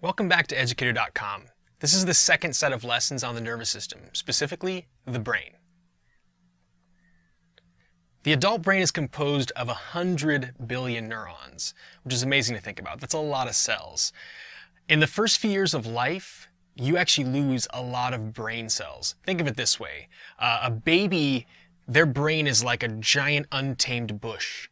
Welcome back to Educator.com. This is the second set of lessons on the nervous system, specifically the brain. The adult brain is composed of 100 billion neurons, which is amazing to think about. That's a lot of cells. In the first few years of life, you actually lose a lot of brain cells. Think of it this way. A baby, their brain is like a giant untamed bush.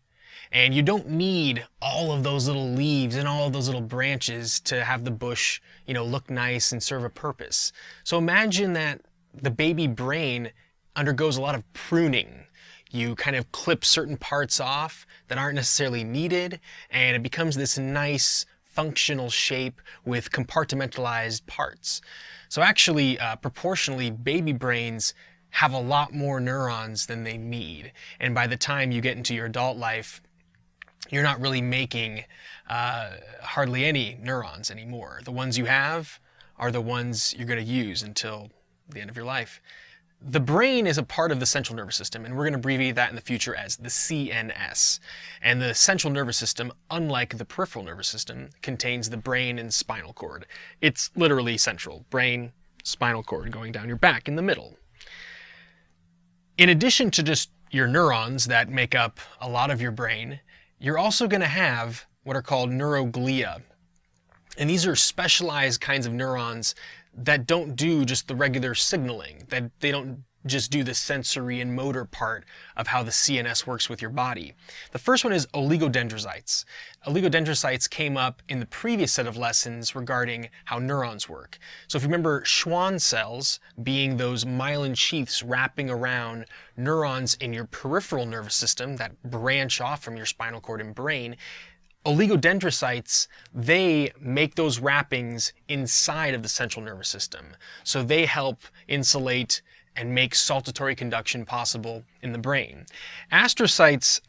And you don't need all of those little leaves and all of those little branches to have the bush, look nice and serve a purpose. So imagine that the baby brain undergoes a lot of pruning. You kind of clip certain parts off that aren't necessarily needed, and it becomes this nice functional shape with compartmentalized parts. So actually, proportionally, baby brains have a lot more neurons than they need. And by the time you get into your adult life, you're not really making hardly any neurons anymore. The ones you have are the ones you're going to use until the end of your life. The brain is a part of the central nervous system, and we're going to abbreviate that in the future as the CNS. And the central nervous system, unlike the peripheral nervous system, contains the brain and spinal cord. It's literally central. Brain, spinal cord going down your back in the middle. In addition to just your neurons that make up a lot of your brain, you're also going to have what are called neuroglia. And these are specialized kinds of neurons that don't do just the regular signaling, that they don't just do the sensory and motor part of how the CNS works with your body. The first one is oligodendrocytes. Oligodendrocytes came up in the previous set of lessons regarding how neurons work. So if you remember Schwann cells being those myelin sheaths wrapping around neurons in your peripheral nervous system that branch off from your spinal cord and brain, oligodendrocytes, they make those wrappings inside of the central nervous system. So they help insulate and make saltatory conduction possible in the brain. Astrocytes,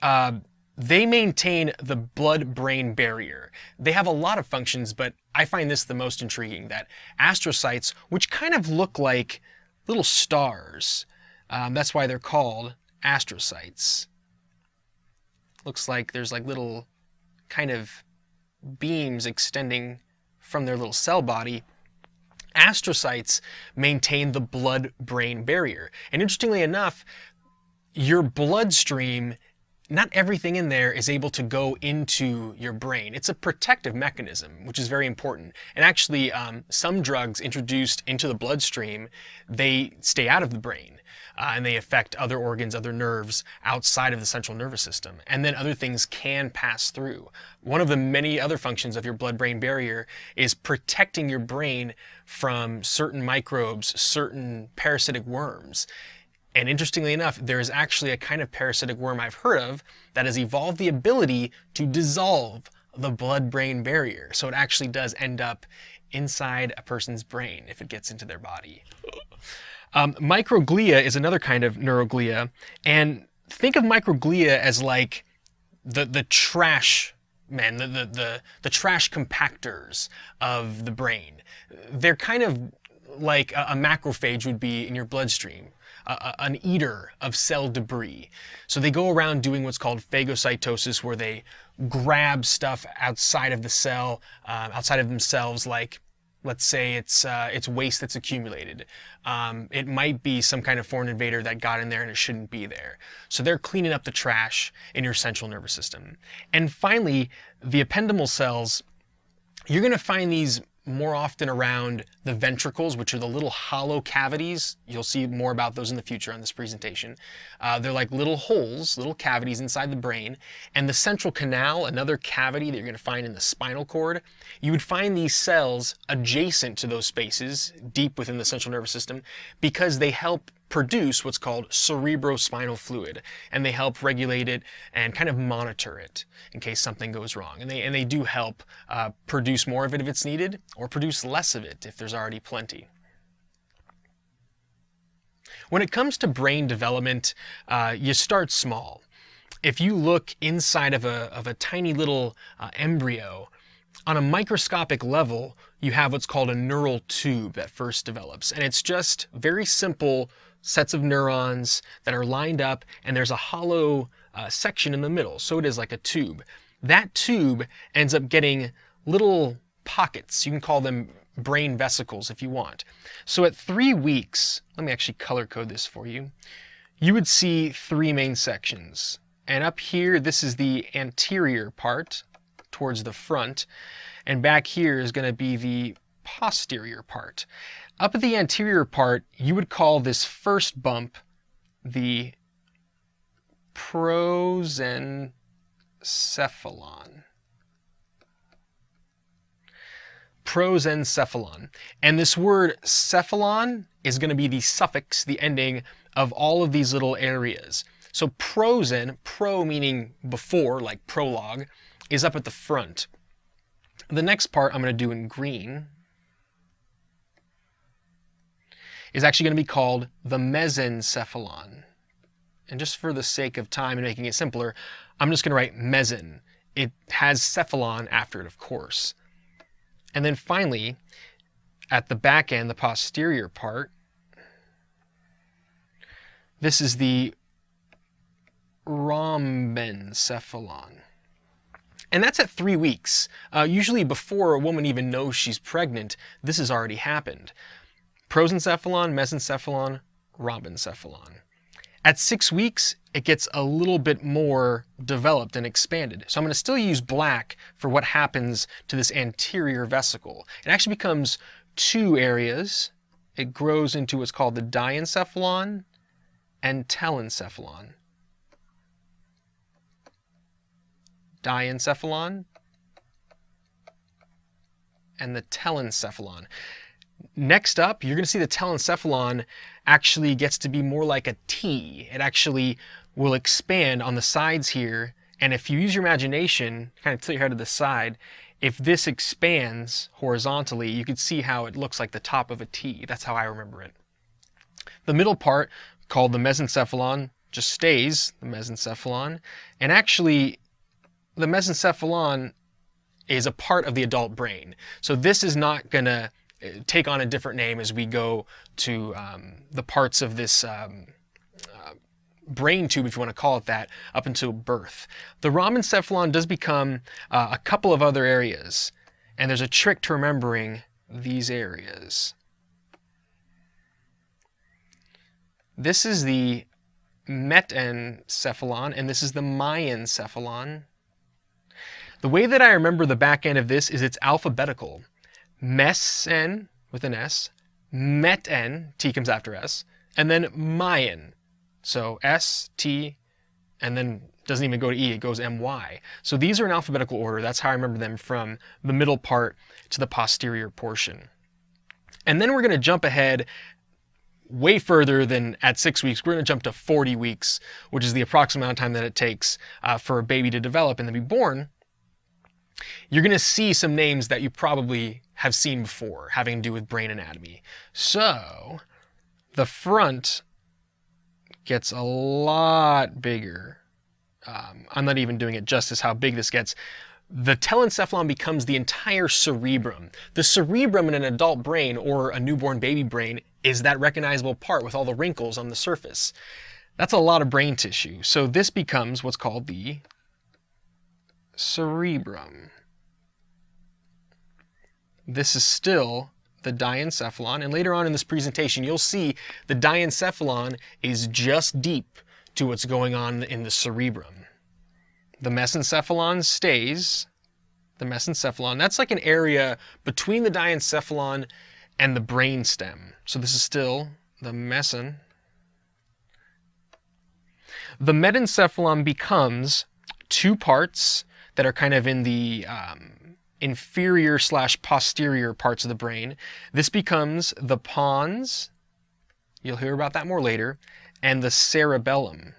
they maintain the blood-brain barrier. They have a lot of functions, but I find this the most intriguing, that astrocytes, which kind of look like little stars, that's why they're called astrocytes. Looks like there's like little kind of beams extending from their little cell body. Astrocytes maintain the blood-brain barrier. And interestingly enough, your bloodstream, not everything in there is able to go into your brain. It's a protective mechanism, which is very important. And actually, some drugs introduced into the bloodstream, they stay out of the brain. And they affect other organs, other nerves outside of the central nervous system. And then other things can pass through. One of the many other functions of your blood-brain barrier is protecting your brain from certain microbes, certain parasitic worms. And interestingly enough, there is actually a kind of parasitic worm I've heard of that has evolved the ability to dissolve the blood-brain barrier. So it actually does end up inside a person's brain if it gets into their body. Microglia is another kind of neuroglia, and think of microglia as like the trash, the trash compactors of the brain. They're kind of like a macrophage would be in your bloodstream, an eater of cell debris. So they go around doing what's called phagocytosis, where they grab stuff outside of the cell, outside of themselves, like let's say it's waste that's accumulated. It might be some kind of foreign invader that got in there and it shouldn't be there. So they're cleaning up the trash in your central nervous system. And finally, the ependymal cells, you're going to find these more often around the ventricles, which are the little hollow cavities. You'll see more about those in the future on this presentation. They're like little holes, little cavities inside the brain. And the central canal, another cavity that you're going to find in the spinal cord, you would find these cells adjacent to those spaces, deep within the central nervous system, because they help produce what's called cerebrospinal fluid, and they help regulate it and kind of monitor it in case something goes wrong. And they do help produce more of it if it's needed, or produce less of it if there's already plenty. When it comes to brain development, you start small. If you look inside of a tiny little embryo, on a microscopic level, you have what's called a neural tube that first develops. And it's just very simple sets of neurons that are lined up, and there's a hollow section in the middle. So it is like a tube. That tube ends up getting little pockets. You can call them brain vesicles if you want. So at 3 weeks, let me actually color code this for you, you would see 3 main sections. And up here, this is the anterior part towards the front, and back here is going to be the posterior part. Up at the anterior part, you would call this first bump the prosencephalon. Prosencephalon. And this word cephalon is going to be the suffix, the ending of all of these little areas. So prosen, pro meaning before, like prologue, is up at the front. The next part I'm going to do in green is actually going to be called the mesencephalon. And just for the sake of time and making it simpler, I'm just going to write mesen. It has cephalon after it, of course. And then finally, at the back end, the posterior part, this is the rhombencephalon. And that's at 3 weeks. Usually before a woman even knows she's pregnant, this has already happened. Prosencephalon, mesencephalon, rhombencephalon. At 6 weeks, it gets a little bit more developed and expanded. So I'm going to still use black for what happens to this anterior vesicle. It actually becomes 2 areas. It grows into what's called the diencephalon and telencephalon. Diencephalon and the telencephalon. Next up, you're going to see the telencephalon actually gets to be more like a T. It actually will expand on the sides here, and if you use your imagination, kind of tilt your head to the side, if this expands horizontally, you can see how it looks like the top of a T. That's how I remember it. The middle part, called the mesencephalon, just stays the mesencephalon, and actually the mesencephalon is a part of the adult brain. So this is not going to take on a different name as we go to the parts of this brain tube, if you want to call it that, up until birth. The rhombencephalon does become a couple of other areas, and there's a trick to remembering these areas. This is the metencephalon, and this is the myencephalon. The way that I remember the back end of this is it's alphabetical. Mesen, with an S, meten, T comes after S, and then myen. So S, T, and then doesn't even go to E, it goes MY. So these are in alphabetical order. That's how I remember them from the middle part to the posterior portion. And then we're going to jump ahead way further than at 6 weeks. We're going to jump to 40 weeks, which is the approximate amount of time that it takes for a baby to develop and then be born. You're going to see some names that you probably have seen before, having to do with brain anatomy. So the front gets a lot bigger. I'm not even doing it justice how big this gets. The telencephalon becomes the entire cerebrum. The cerebrum in an adult brain or a newborn baby brain is that recognizable part with all the wrinkles on the surface. That's a lot of brain tissue. So this becomes what's called the cerebrum. This is still the diencephalon, and later on in this presentation you'll see the diencephalon is just deep to what's going on in the cerebrum. The mesencephalon stays the mesencephalon. That's like an area between the diencephalon and the brainstem. So this is still the mesen. The metencephalon becomes 2 parts that are kind of in the inferior / posterior parts of the brain. This becomes the pons, you'll hear about that more later, and the cerebellum.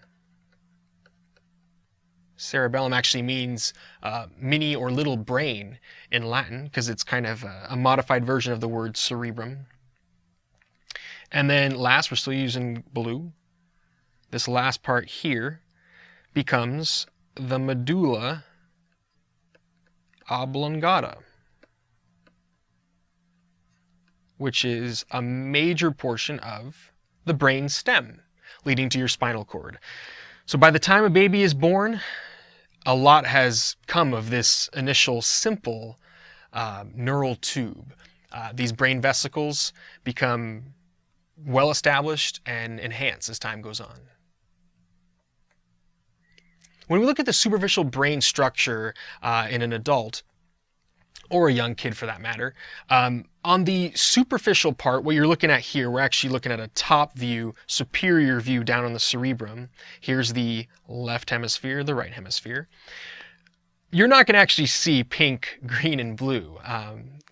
Cerebellum actually means mini or little brain in Latin, because it's kind of a modified version of the word cerebrum. And then last, we're still using blue. This last part here becomes the medulla oblongata, which is a major portion of the brain stem leading to your spinal cord. So by the time a baby is born, a lot has come of this initial simple neural tube. These brain vesicles become well established and enhance as time goes on. When we look at the superficial brain structure in an adult, or a young kid for that matter, on the superficial part, what you're looking at here, we're actually looking at a top view, superior view down on the cerebrum. Here's the left hemisphere, the right hemisphere. You're not going to actually see pink, green, and blue.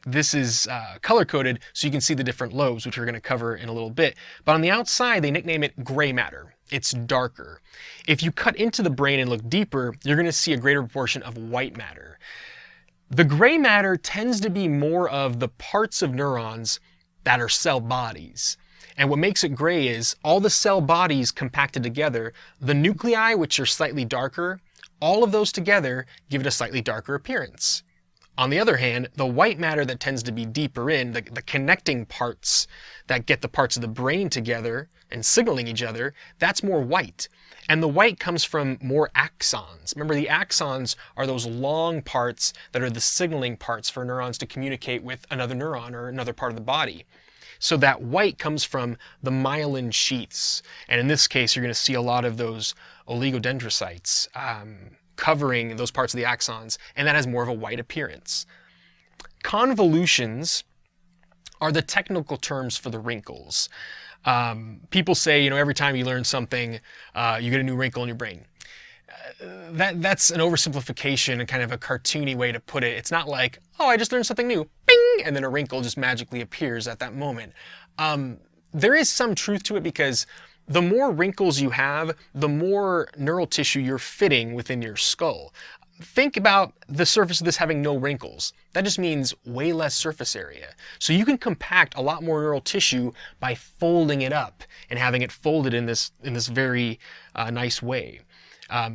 This is color-coded so you can see the different lobes, which we're going to cover in a little bit. But on the outside, they nickname it gray matter. It's darker. If you cut into the brain and look deeper, you're going to see a greater proportion of white matter. The gray matter tends to be more of the parts of neurons that are cell bodies. And what makes it gray is all the cell bodies compacted together, the nuclei, which are slightly darker, all of those together give it a slightly darker appearance. On the other hand, the white matter that tends to be deeper in, the connecting parts that get the parts of the brain together and signaling each other, that's more white. And the white comes from more axons. Remember, the axons are those long parts that are the signaling parts for neurons to communicate with another neuron or another part of the body. So that white comes from the myelin sheaths. And in this case, you're going to see a lot of those oligodendrocytes covering those parts of the axons, and that has more of a white appearance. Convolutions are the technical terms for the wrinkles. People say, every time you learn something, you get a new wrinkle in your brain. That's an oversimplification and kind of a cartoony way to put it. It's not like, oh, I just learned something new, bing, and then a wrinkle just magically appears at that moment. There is some truth to it because the more wrinkles you have, the more neural tissue you're fitting within your skull. Think about the surface of this having no wrinkles. That just means way less surface area. So you can compact a lot more neural tissue by folding it up and having it folded in this very nice way.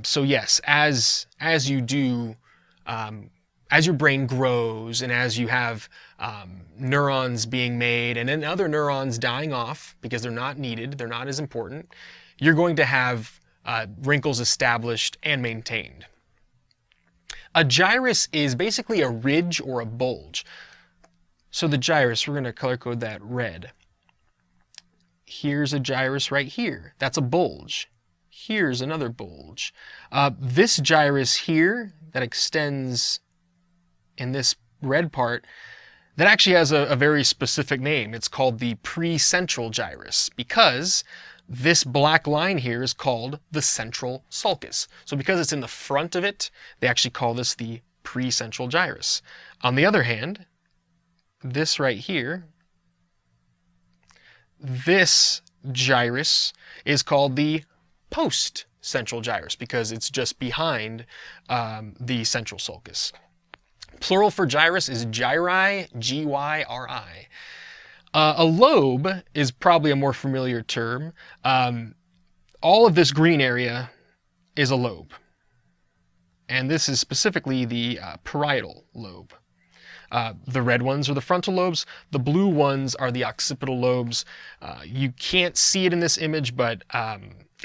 So yes, as you do, as your brain grows and as you have neurons being made and then other neurons dying off because they're not needed, they're not as important, you're going to have wrinkles established and maintained. A gyrus is basically a ridge or a bulge. So the gyrus, we're going to color code that red. Here's a gyrus right here. That's a bulge. Here's another bulge. This gyrus here that extends in this red part, that actually has a very specific name. It's called the precentral gyrus because this black line here is called the central sulcus. So because it's in the front of it, they actually call this the precentral gyrus. On the other hand, this right here, this gyrus is called the postcentral gyrus because it's just behind the central sulcus. Plural for gyrus is gyri, G-Y-R-I. A lobe is probably a more familiar term. All of this green area is a lobe. And this is specifically the parietal lobe. The red ones are the frontal lobes. The blue ones are the occipital lobes. You can't see it in this image, but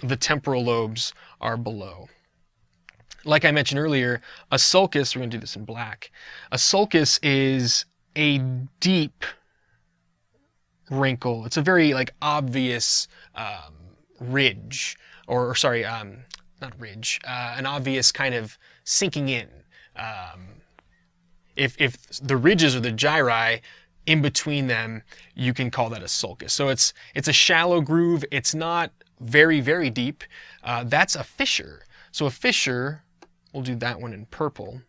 the temporal lobes are below. Like I mentioned earlier, a sulcus, we're going to do this in black. A sulcus is a deep wrinkle. It's a very obvious ridge, or sorry, not ridge, an obvious kind of sinking in. If the ridges or the gyri in between them, you can call that a sulcus. So it's a shallow groove. It's not very, very deep. That's a fissure. So a fissure, we'll do that one in purple,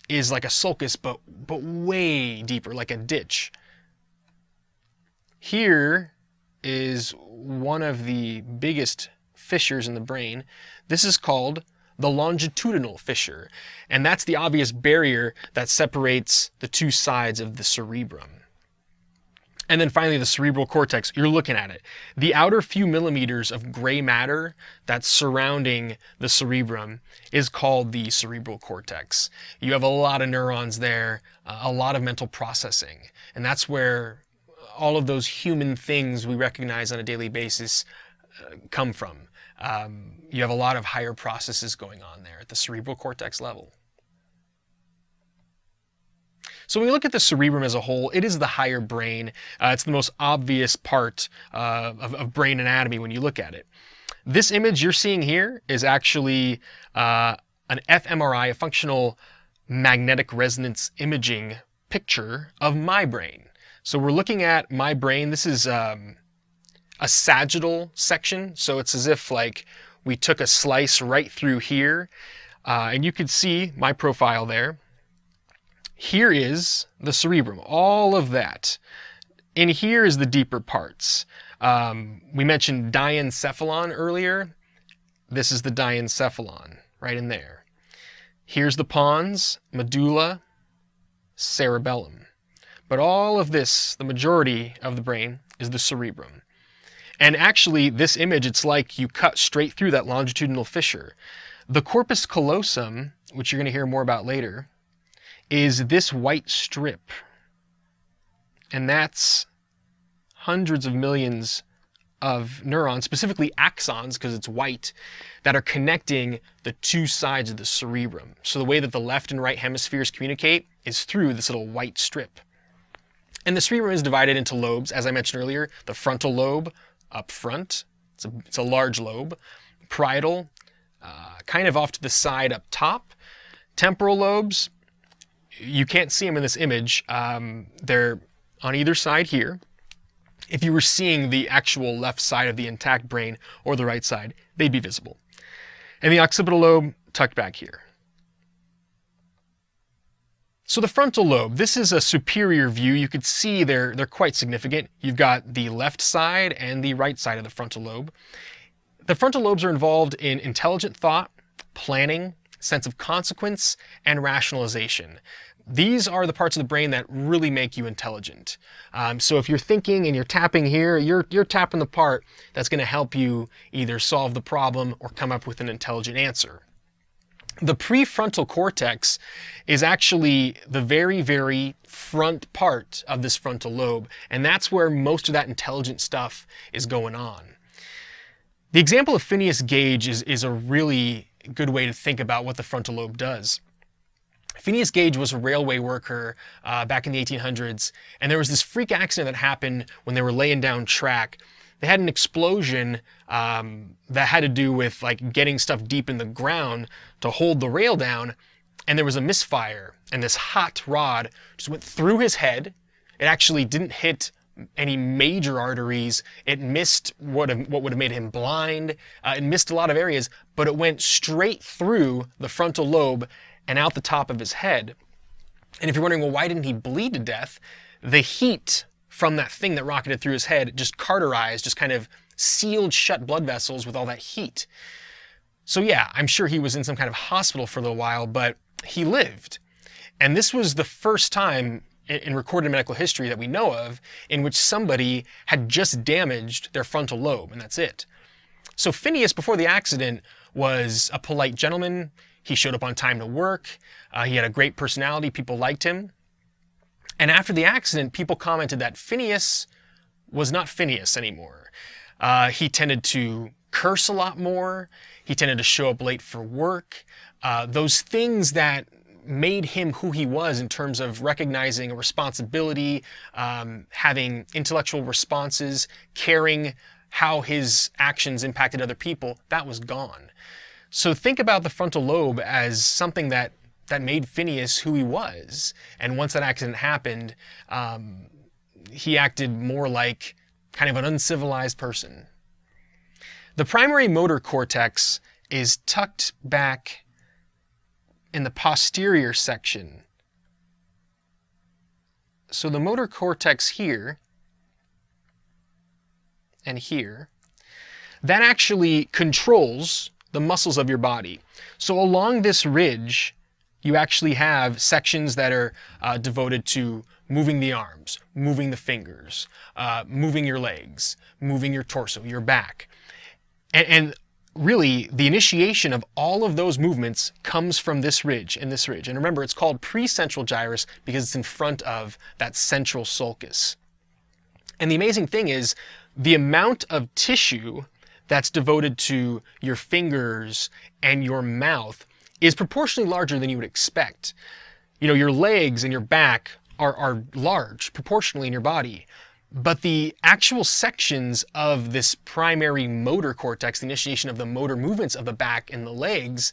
is like a sulcus, but way deeper, like a ditch. Here is one of the biggest fissures in the brain. This is called the longitudinal fissure, and that's the obvious barrier that separates the two sides of the cerebrum. And then finally, the cerebral cortex, you're looking at it. The outer few millimeters of gray matter that's surrounding the cerebrum is called the cerebral cortex. You have a lot of neurons there, a lot of mental processing, and that's where all of those human things we recognize on a daily basis come from. You have a lot of higher processes going on there at the cerebral cortex level. So when we look at the cerebrum as a whole, it is the higher brain. It's the most obvious part of brain anatomy when you look at it. This image you're seeing here is actually an fMRI, a functional magnetic resonance imaging picture of my brain. So we're looking at my brain. This is a sagittal section, so it's as if like we took a slice right through here, and you can see my profile there. Here is the cerebrum, all of that. In here is the deeper parts. We mentioned diencephalon earlier. This is the diencephalon, right in there. Here's the pons, medulla, cerebellum. But all of this, the majority of the brain, is the cerebrum. And actually, this image, it's like you cut straight through that longitudinal fissure. The corpus callosum, which you're going to hear more about later, is this white strip. And that's hundreds of millions of neurons, specifically axons, because it's white, that are connecting the two sides of the cerebrum. So the way that the left and right hemispheres communicate is through this little white strip. And the cerebrum is divided into lobes, as I mentioned earlier. The frontal lobe up front, it's a large lobe. Parietal, kind of off to the side up top. Temporal lobes, you can't see them in this image. They're on either side here. If you were seeing the actual left side of the intact brain or the right side, they'd be visible. And the occipital lobe tucked back here. So the frontal lobe, this is a superior view. You could see they're quite significant. You've got the left side and the right side of the frontal lobe. The frontal lobes are involved in intelligent thought, planning, sense of consequence, and rationalization. These are the parts of the brain that really make you intelligent. So if you're thinking and you're tapping here, you're tapping the part that's going to help you either solve the problem or come up with an intelligent answer. The prefrontal cortex is actually the very, very front part of this frontal lobe, and that's where most of that intelligent stuff is going on. The example of Phineas Gage is a really good way to think about what the frontal lobe does. Phineas Gage was a railway worker back in the 1800s, and there was this freak accident that happened when they were laying down track. They had an explosion that had to do with like getting stuff deep in the ground to hold the rail down, and there was a misfire, and this hot rod just went through his head. It actually didn't hit any major arteries. It missed what would have made him blind. It missed a lot of areas, but it went straight through the frontal lobe and out the top of his head. And if you're wondering, well, why didn't he bleed to death? The heat from that thing that rocketed through his head just cauterized, just kind of sealed shut blood vessels with all that heat. So yeah, I'm sure he was in some kind of hospital for a little while, but he lived. And this was the first time in recorded medical history that we know of in which somebody had just damaged their frontal lobe, and that's it. So Phineas, before the accident, was a polite gentleman. He showed up on time to work. He had a great personality. People liked him. And after the accident, people commented that Phineas was not Phineas anymore. He tended to curse a lot more. He tended to show up late for work. Those things that made him who he was in terms of recognizing a responsibility, having intellectual responses, caring how his actions impacted other people, that was gone. So think about the frontal lobe as something that made Phineas who he was. And once that accident happened, he acted more like kind of an uncivilized person. The primary motor cortex is tucked back in the posterior section. So the motor cortex here and here, that actually controls the muscles of your body. So along this ridge, you actually have sections that are devoted to moving the arms, moving the fingers, moving your legs, moving your torso, your back. And really, the initiation of all of those movements comes from this ridge and this ridge. And remember, it's called precentral gyrus because it's in front of that central sulcus. And the amazing thing is, the amount of tissue that's devoted to your fingers and your mouth is proportionally larger than you would expect. You know, your legs and your back are large proportionally in your body. But the actual sections of this primary motor cortex, the initiation of the motor movements of the back and the legs,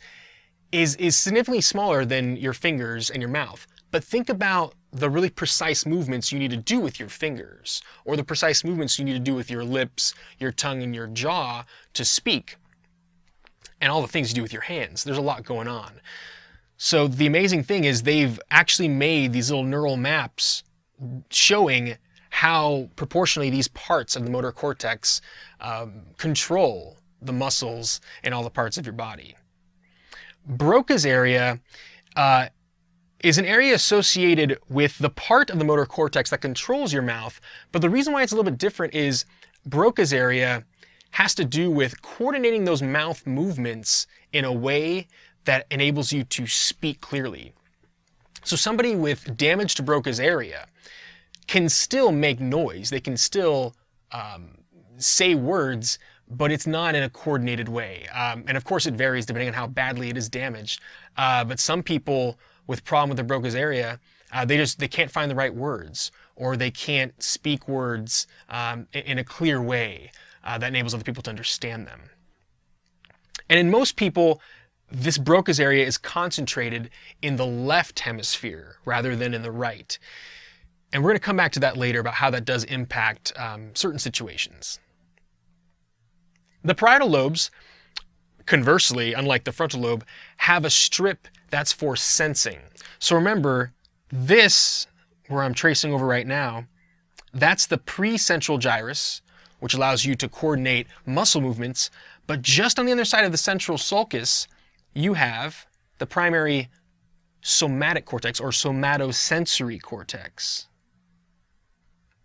is significantly smaller than your fingers and your mouth. But think about the really precise movements you need to do with your fingers, or the precise movements you need to do with your lips, your tongue, and your jaw to speak, and all the things you do with your hands. There's a lot going on. So the amazing thing is they've actually made these little neural maps showing how proportionally these parts of the motor cortex control the muscles and all the parts of your body. Broca's area is an area associated with the part of the motor cortex that controls your mouth, but the reason why it's a little bit different is Broca's area has to do with coordinating those mouth movements in a way that enables you to speak clearly. So somebody with damage to Broca's area can still make noise, they can still say words, but it's not in a coordinated way. And of course it varies depending on how badly it is damaged. But some people with problem with the Broca's area, they can't find the right words, or they can't speak words in a clear way that enables other people to understand them. And in most people, this Broca's area is concentrated in the left hemisphere rather than in the right. And we're going to come back to that later about how that does impact certain situations. The parietal lobes, conversely, unlike the frontal lobe, have a strip that's for sensing. So remember, this, where I'm tracing over right now, that's the precentral gyrus, which allows you to coordinate muscle movements. But just on the other side of the central sulcus, you have the primary somatic cortex, or somatosensory cortex.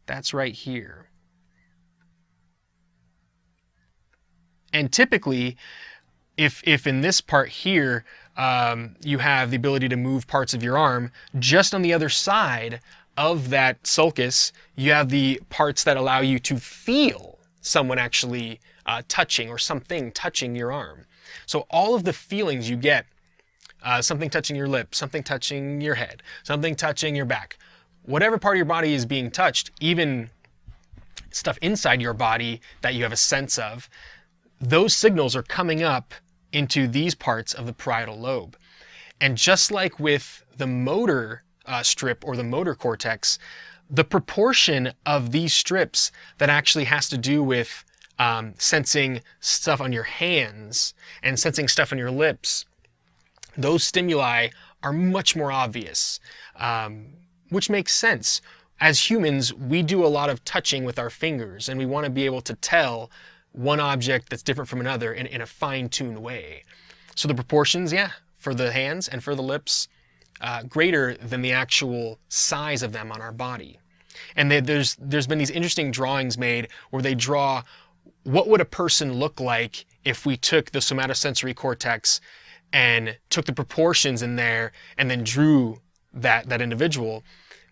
That's right here. And typically, if in this part here, you have the ability to move parts of your arm, just on the other side of that sulcus, you have the parts that allow you to feel someone actually touching, or something touching your arm. So all of the feelings you get, something touching your lip, something touching your head, something touching your back, whatever part of your body is being touched, even stuff inside your body that you have a sense of, those signals are coming up into these parts of the parietal lobe. And just like with the motor strip, or the motor cortex, the proportion of these strips that actually has to do with sensing stuff on your hands and sensing stuff on your lips, those stimuli are much more obvious, which makes sense. As humans, we do a lot of touching with our fingers, and we want to be able to tell one object that's different from another in a fine-tuned way. So the proportions, yeah, for the hands and for the lips, greater than the actual size of them on our body. And there's been these interesting drawings made where they draw what would a person look like if we took the somatosensory cortex and took the proportions in there and then drew that individual.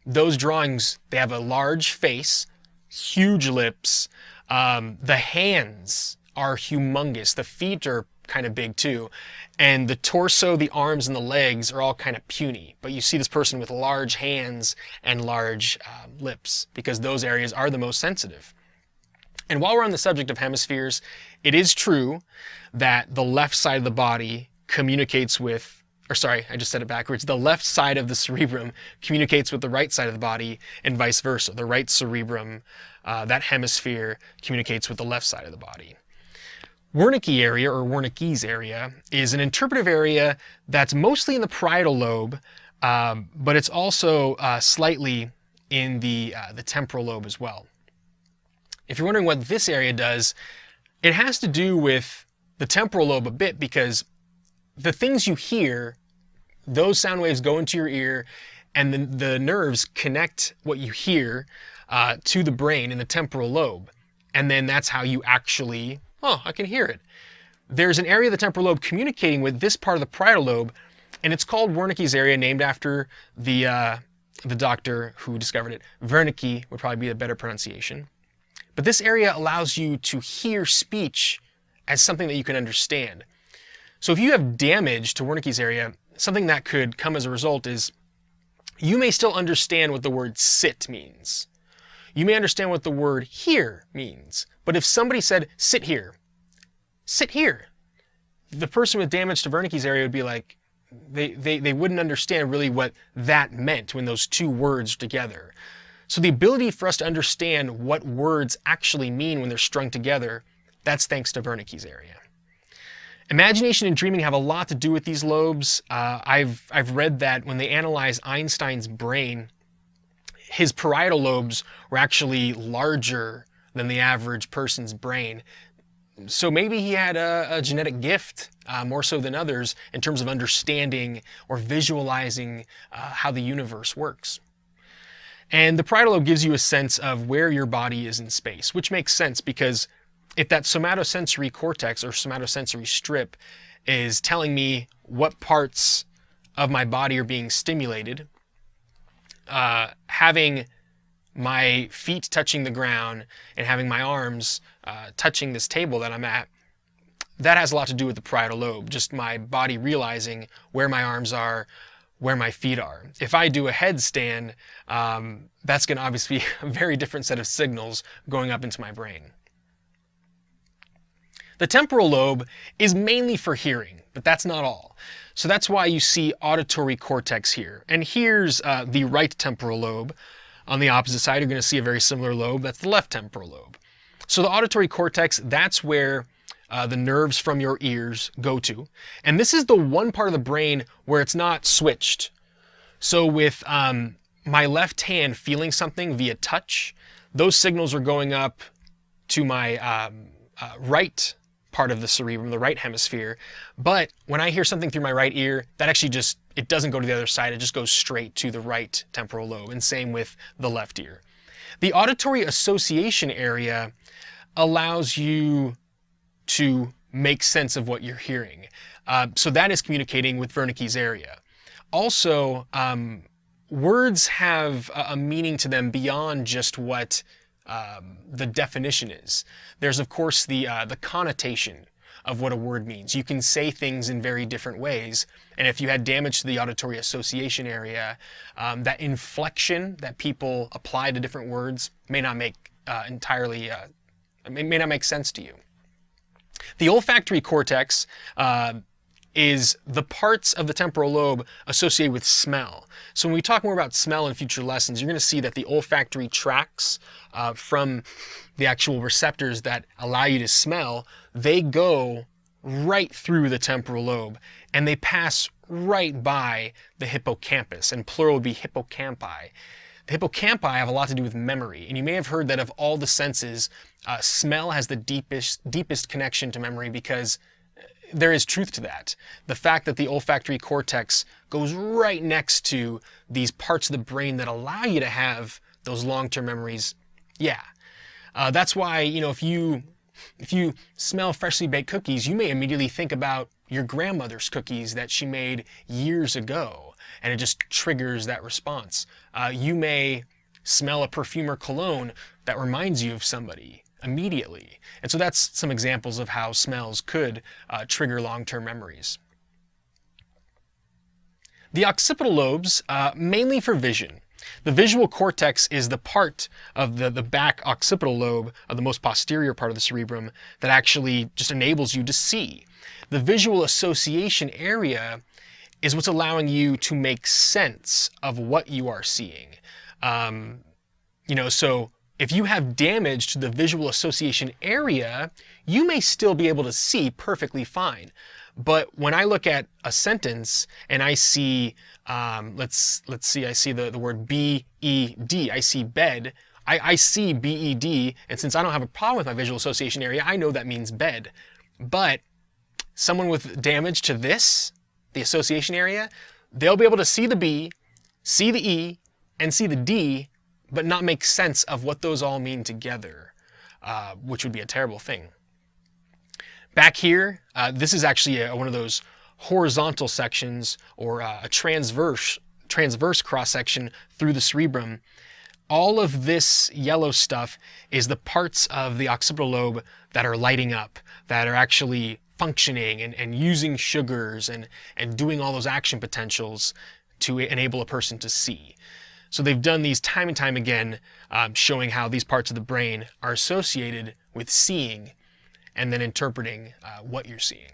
Those drawings, they have a large face, huge lips, the hands are humongous, the feet are kind of big too, and the torso, the arms, and the legs are all kind of puny. But you see this person with large hands and large lips, because those areas are the most sensitive. And while we're on the subject of hemispheres, it is true that the left side of the body communicates with, or sorry, I just said it backwards. The left side of the cerebrum communicates with the right side of the body, and vice versa. The right cerebrum, that hemisphere, communicates with the left side of the body. Wernicke area, or Wernicke's area, is an interpretive area that's mostly in the parietal lobe, but it's also slightly in the temporal lobe as well. If you're wondering what this area does, it has to do with the temporal lobe a bit, because the things you hear, those sound waves go into your ear, and the nerves connect what you hear to the brain in the temporal lobe. And then that's how you actually, oh, I can hear it. There's an area of the temporal lobe communicating with this part of the parietal lobe, and it's called Wernicke's area, named after the doctor who discovered it. Wernicke would probably be a better pronunciation. But this area allows you to hear speech as something that you can understand. So if you have damage to Wernicke's area, something that could come as a result is you may still understand what the word sit means. You may understand what the word here means. But if somebody said, sit here, the person with damage to Wernicke's area would be like, they wouldn't understand really what that meant when those two words are together. So the ability for us to understand what words actually mean when they're strung together, that's thanks to Wernicke's area. Imagination and dreaming have a lot to do with these lobes. I've read that when they analyzed Einstein's brain, his parietal lobes were actually larger than the average person's brain. So maybe he had a genetic gift, more so than others, in terms of understanding or visualizing how the universe works. And the parietal lobe gives you a sense of where your body is in space, which makes sense because if that somatosensory cortex or somatosensory strip is telling me what parts of my body are being stimulated, having my feet touching the ground and having my arms touching this table that I'm at, that has a lot to do with the parietal lobe, just my body realizing where my arms are, where my feet are. If I do a headstand, that's going to obviously be a very different set of signals going up into my brain. The temporal lobe is mainly for hearing, but that's not all. So that's why you see auditory cortex here. And here's the right temporal lobe. On the opposite side, you're going to see a very similar lobe. That's the left temporal lobe. So the auditory cortex, that's where the nerves from your ears go to. And this is the one part of the brain where it's not switched. So with my left hand feeling something via touch, those signals are going up to my right part of the cerebrum, the right hemisphere. But when I hear something through my right ear, that actually it doesn't go to the other side, it just goes straight to the right temporal lobe, and same with the left ear. The auditory association area allows you to make sense of what you're hearing. So that is communicating with Wernicke's area. Also, words have a meaning to them beyond just what the definition is. There's of course the connotation of what a word means. You can say things in very different ways, and if you had damage to the auditory association area, that inflection that people apply to different words may not make may not make sense to you. The olfactory cortex is the parts of the temporal lobe associated with smell. So when we talk more about smell in future lessons, you're going to see that the olfactory tracts from the actual receptors that allow you to smell, they go right through the temporal lobe and they pass right by the hippocampus, and plural would be hippocampi. The hippocampi have a lot to do with memory, and you may have heard that of all the senses, smell has the deepest connection to memory because there is truth to that. The fact that the olfactory cortex goes right next to these parts of the brain that allow you to have those long-term memories, yeah. That's why, if you smell freshly baked cookies, you may immediately think about your grandmother's cookies that she made years ago, and it just triggers that response. You may smell a perfume or cologne that reminds you of somebody immediately. And so that's some examples of how smells could trigger long-term memories. The occipital lobes, mainly for vision. The visual cortex is the part of the back occipital lobe, of the most posterior part of the cerebrum, that actually just enables you to see. The visual association area is what's allowing you to make sense of what you are seeing. So if you have damage to the visual association area, you may still be able to see perfectly fine. But when I look at a sentence and I see, let's see, I see the word B-E-D, I see bed, I see B-E-D, and since I don't have a problem with my visual association area, I know that means bed. But someone with damage to this, the association area, they'll be able to see the B, see the E, and see the D, but not make sense of what those all mean together, which would be a terrible thing. Back here, this is actually one of those horizontal sections, or a transverse cross-section through the cerebrum. All of this yellow stuff is the parts of the occipital lobe that are lighting up, that are actually functioning and using sugars and doing all those action potentials to enable a person to see. So they've done these time and time again, showing how these parts of the brain are associated with seeing and then interpreting what you're seeing.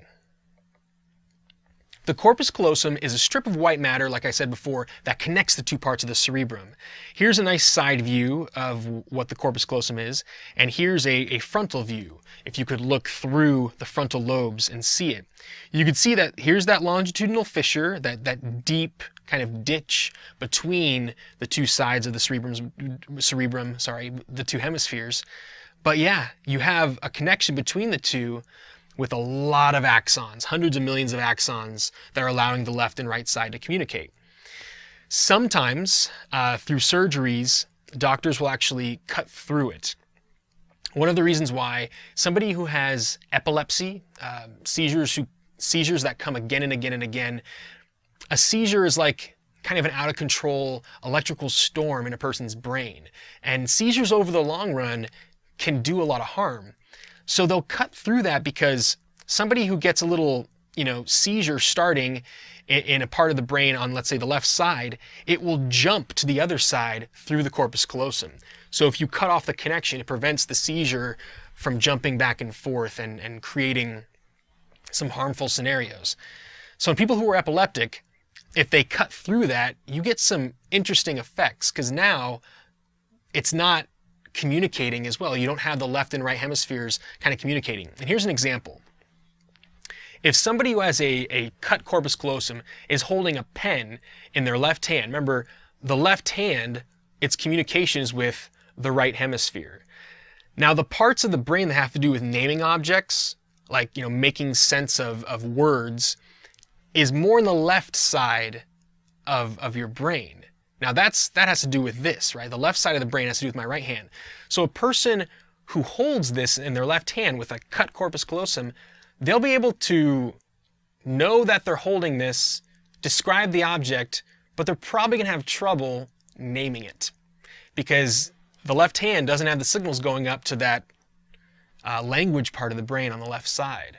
The corpus callosum is a strip of white matter, like I said before, that connects the two parts of the cerebrum. Here's a nice side view of what the corpus callosum is, and here's a frontal view. If you could look through the frontal lobes and see it, you could see that here's that longitudinal fissure, that deep kind of ditch between the two sides of the the two hemispheres. But yeah, you have a connection between the two with a lot of axons, hundreds of millions of axons that are allowing the left and right side to communicate. Sometimes, through surgeries, doctors will actually cut through it. One of the reasons why somebody who has epilepsy, seizures that come again and again and again, a seizure is like kind of an out-of-control electrical storm in a person's brain. And seizures over the long run can do a lot of harm. So they'll cut through that because somebody who gets a little, seizure starting in a part of the brain on, let's say, the left side, it will jump to the other side through the corpus callosum. So if you cut off the connection, it prevents the seizure from jumping back and forth and creating some harmful scenarios. So in people who are epileptic, if they cut through that, you get some interesting effects because now it's not communicating as well. You don't have the left and right hemispheres kind of communicating. And here's an example. If somebody who has a cut corpus callosum is holding a pen in their left hand, remember the left hand, its communication is with the right hemisphere. Now the parts of the brain that have to do with naming objects, like making sense of words, is more on the left side of your brain. Now that has to do with this, right? The left side of the brain has to do with my right hand. So a person who holds this in their left hand with a cut corpus callosum, they'll be able to know that they're holding this, describe the object, but they're probably gonna have trouble naming it because the left hand doesn't have the signals going up to that language part of the brain on the left side.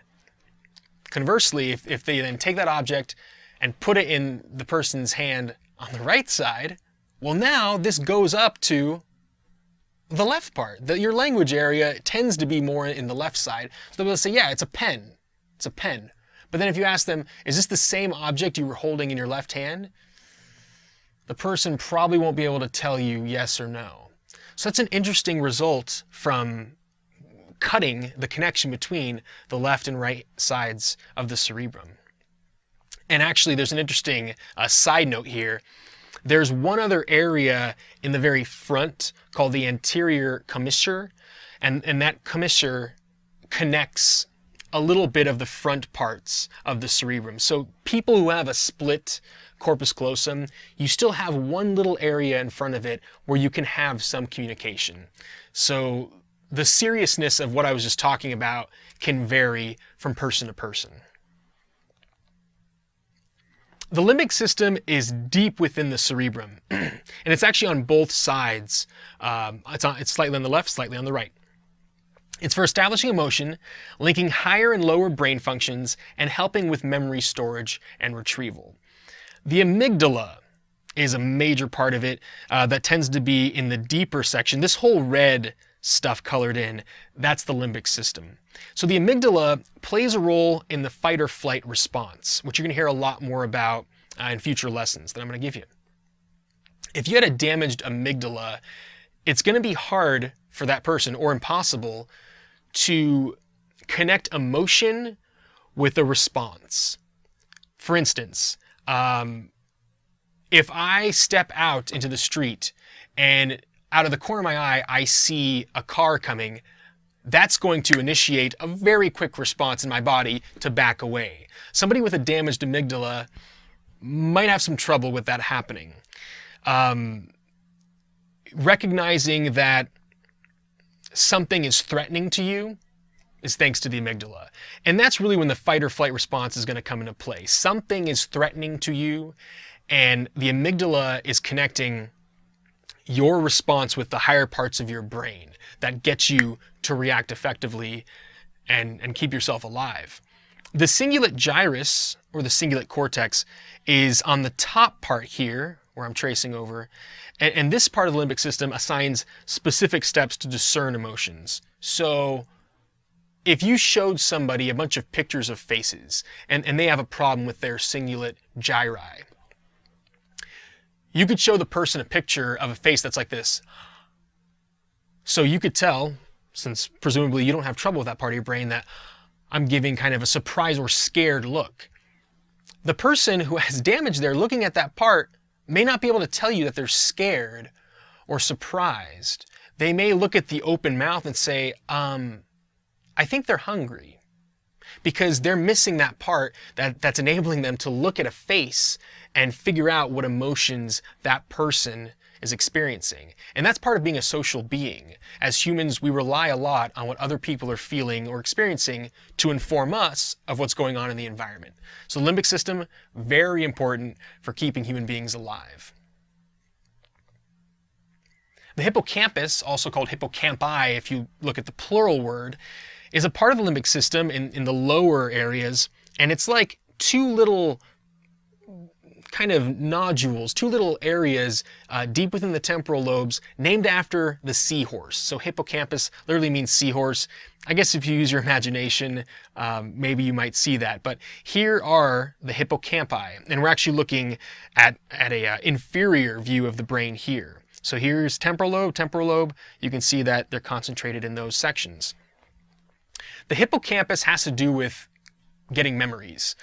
Conversely, if they then take that object and put it in the person's hand on the right side, well now this goes up to the left part. Your language area tends to be more in the left side. So they'll say, yeah, it's a pen. It's a pen. But then if you ask them, is this the same object you were holding in your left hand? The person probably won't be able to tell you yes or no. So that's an interesting result from cutting the connection between the left and right sides of the cerebrum. And actually, there's an interesting side note here. There's one other area in the very front called the anterior commissure, and that commissure connects a little bit of the front parts of the cerebrum. So people who have a split corpus callosum, you still have one little area in front of it where you can have some communication. So the seriousness of what I was just talking about can vary from person to person. The limbic system is deep within the cerebrum, and it's actually on both sides. It's slightly on the left, slightly on the right. It's for establishing emotion, linking higher and lower brain functions, and helping with memory storage and retrieval. The amygdala is a major part of it that tends to be in the deeper section. This whole red stuff colored in, that's the limbic system. So the amygdala plays a role in the fight or flight response, which you're going to hear a lot more about in future lessons that I'm going to give you. If you had a damaged amygdala, it's going to be hard for that person, or impossible, to connect emotion with a response. For instance, if I step out into the street and out of the corner of my eye, I see a car coming, that's going to initiate a very quick response in my body to back away. Somebody with a damaged amygdala might have some trouble with that happening. Recognizing that something is threatening to you is thanks to the amygdala. And that's really when the fight or flight response is going to come into play. Something is threatening to you, and the amygdala is connecting your response with the higher parts of your brain that gets you to react effectively and keep yourself alive. The cingulate gyrus, or the cingulate cortex, is on the top part here, where I'm tracing over, and this part of the limbic system assigns specific steps to discern emotions. So if you showed somebody a bunch of pictures of faces, and they have a problem with their cingulate gyri, you could show the person a picture of a face that's like this. So you could tell, since presumably you don't have trouble with that part of your brain, that I'm giving kind of a surprised or scared look. The person who has damage there looking at that part may not be able to tell you that they're scared or surprised. They may look at the open mouth and say, I think they're hungry, because they're missing that part that's enabling them to look at a face and figure out what emotions that person is experiencing. And that's part of being a social being. As humans, we rely a lot on what other people are feeling or experiencing to inform us of what's going on in the environment. So the limbic system, very important for keeping human beings alive. The hippocampus, also called hippocampi if you look at the plural word, is a part of the limbic system in the lower areas, and it's like two little kind of nodules, two little areas deep within the temporal lobes named after the seahorse. So hippocampus literally means seahorse. I guess if you use your imagination, maybe you might see that. But here are the hippocampi, and we're actually looking at a inferior view of the brain here. So here's temporal lobe. You can see that they're concentrated in those sections. The hippocampus has to do with getting memories.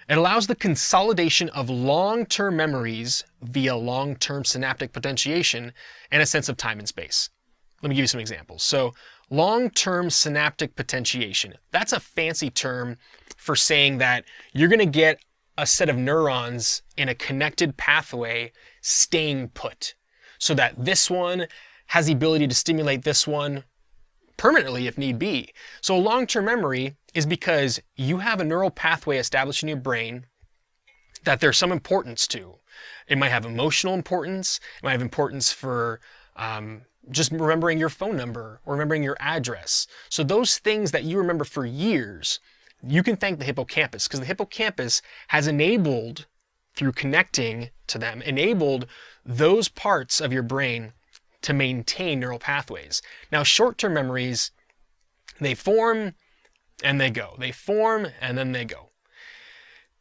It allows the consolidation of long-term memories via long-term synaptic potentiation and a sense of time and space. Let me give you some examples. So long-term synaptic potentiation, that's a fancy term for saying that you're going to get a set of neurons in a connected pathway staying put, so that this one has the ability to stimulate this one permanently if need be. So long-term memory is because you have a neural pathway established in your brain that there's some importance to. It might have emotional importance. It might have importance for just remembering your phone number or remembering your address. So those things that you remember for years, you can thank the hippocampus, because the hippocampus has enabled, through connecting to them, enabled those parts of your brain to maintain neural pathways. Now, short-term memories, they form and they go. They form and then they go.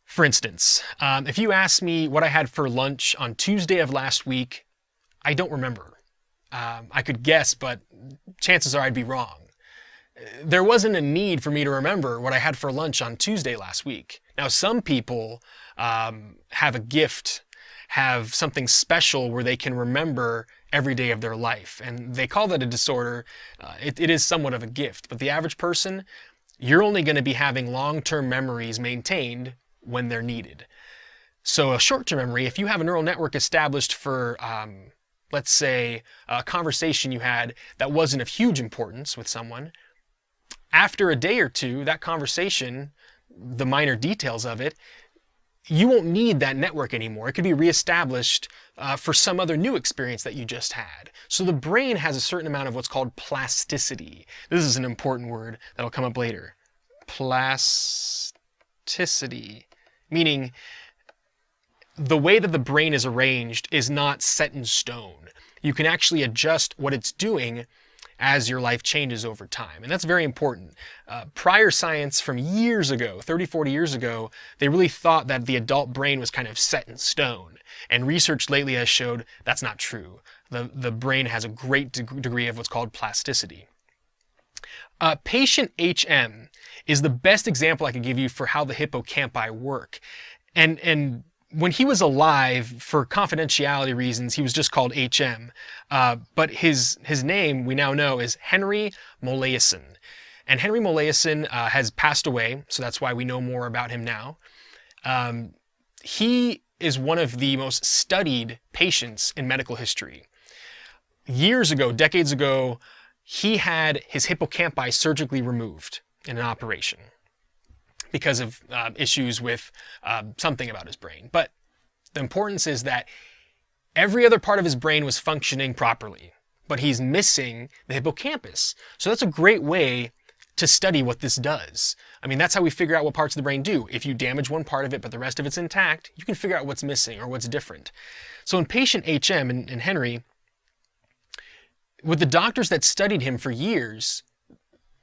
For instance, if you ask me what I had for lunch on Tuesday of last week, I don't remember. I could guess, but chances are I'd be wrong. There wasn't a need for me to remember what I had for lunch on Tuesday last week. Now, some people have a gift, have something special where they can remember every day of their life, and they call that a disorder. It is somewhat of a gift, but the average person, you're only going to be having long-term memories maintained when they're needed. So a short-term memory, if you have a neural network established for, let's say, a conversation you had that wasn't of huge importance with someone, after a day or two, that conversation, the minor details of it, you won't need that network anymore. It could be reestablished for some other new experience that you just had. So the brain has a certain amount of what's called plasticity. This is an important word that'll come up later. Plasticity, meaning the way that the brain is arranged is not set in stone. You can actually adjust what it's doing as your life changes over time. And that's very important. Prior science from years ago, 30, 40 years ago, they really thought that the adult brain was kind of set in stone. And research lately has showed that's not true. The brain has a great degree of what's called plasticity. Patient HM is the best example I could give you for how the hippocampi work. And when he was alive, for confidentiality reasons, he was just called HM. But his name, we now know, is Henry Molaison. And Henry Molaison has passed away, so that's why we know more about him now. He is one of the most studied patients in medical history. Years ago, decades ago, he had his hippocampi surgically removed in an operation because of issues with something about his brain. But the importance is that every other part of his brain was functioning properly, but he's missing the hippocampus. So that's a great way to study what this does. I mean, that's how we figure out what parts of the brain do. If you damage one part of it, but the rest of it's intact, you can figure out what's missing or what's different. So in patient HM and Henry, with the doctors that studied him for years,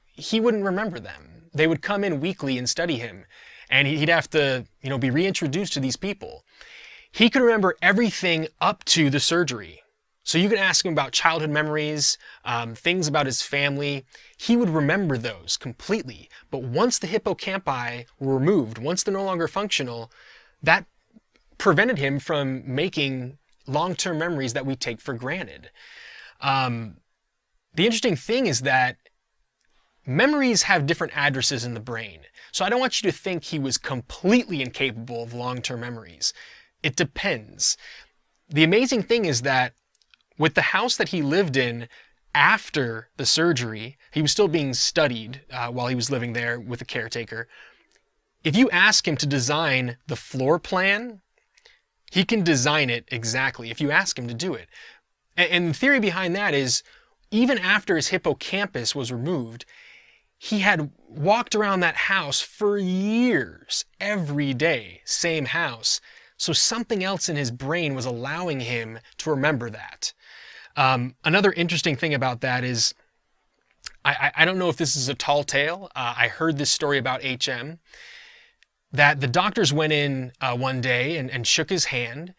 he wouldn't remember them. They would come in weekly and study him, and he'd have to, be reintroduced to these people. He could remember everything up to the surgery. So you could ask him about childhood memories, things about his family. He would remember those completely. But once the hippocampi were removed, once they're no longer functional, that prevented him from making long-term memories that we take for granted. The interesting thing is that memories have different addresses in the brain. So I don't want you to think he was completely incapable of long-term memories. It depends. The amazing thing is that with the house that he lived in after the surgery, he was still being studied while he was living there with a caretaker. If you ask him to design the floor plan, he can design it exactly if you ask him to do it. And the theory behind that is, even after his hippocampus was removed, he had walked around that house for years, every day, same house. So something else in his brain was allowing him to remember that. Another interesting thing about that is, I don't know if this is a tall tale. I heard this story about HM, that the doctors went in one day and shook his hand.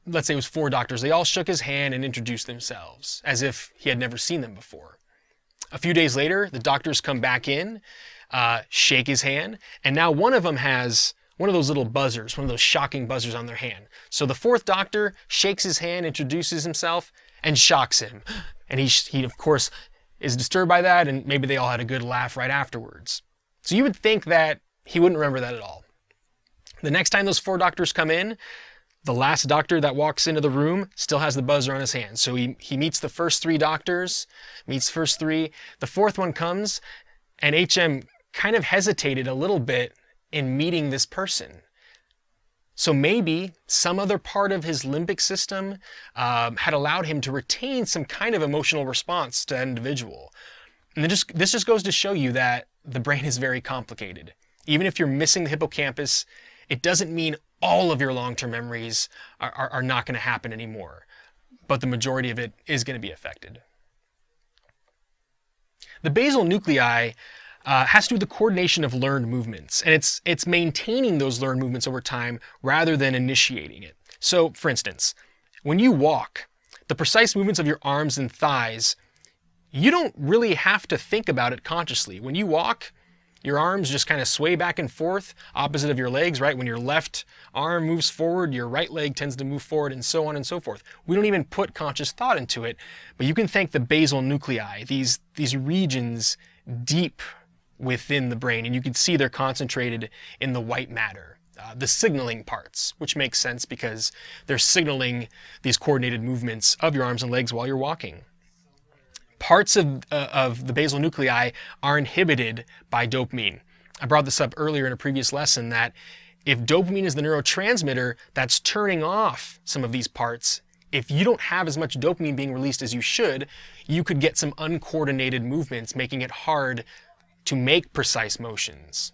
Let's say it was 4 doctors. They all shook his hand and introduced themselves as if he had never seen them before. A few days later, the doctors come back in, shake his hand, and now one of them has one of those little buzzers, one of those shocking buzzers on their hand. So the 4th doctor shakes his hand, introduces himself, and shocks him. And he of course, is disturbed by that, and maybe they all had a good laugh right afterwards. So you would think that he wouldn't remember that at all. The next time those 4 doctors come in, the last doctor that walks into the room still has the buzzer on his hand. So he meets the first 3 doctors, meets the first 3. The 4th one comes, and HM kind of hesitated a little bit in meeting this person. So maybe some other part of his limbic system had allowed him to retain some kind of emotional response to that individual. And this just goes to show you that the brain is very complicated. Even if you're missing the hippocampus, it doesn't mean all of your long-term memories are not going to happen anymore, but the majority of it is going to be affected. The basal nuclei has to do with the coordination of learned movements, and it's maintaining those learned movements over time rather than initiating it. So, for instance, when you walk, the precise movements of your arms and thighs, you don't really have to think about it consciously. When you walk, your arms just kind of sway back and forth, opposite of your legs, right? When your left arm moves forward, your right leg tends to move forward, and so on and so forth. We don't even put conscious thought into it, but you can thank the basal nuclei, these regions deep within the brain, and you can see they're concentrated in the white matter, the signaling parts, which makes sense because they're signaling these coordinated movements of your arms and legs while you're walking. Parts of the basal nuclei are inhibited by dopamine. I brought this up earlier in a previous lesson that if dopamine is the neurotransmitter that's turning off some of these parts, if you don't have as much dopamine being released as you should, you could get some uncoordinated movements, making it hard to make precise motions.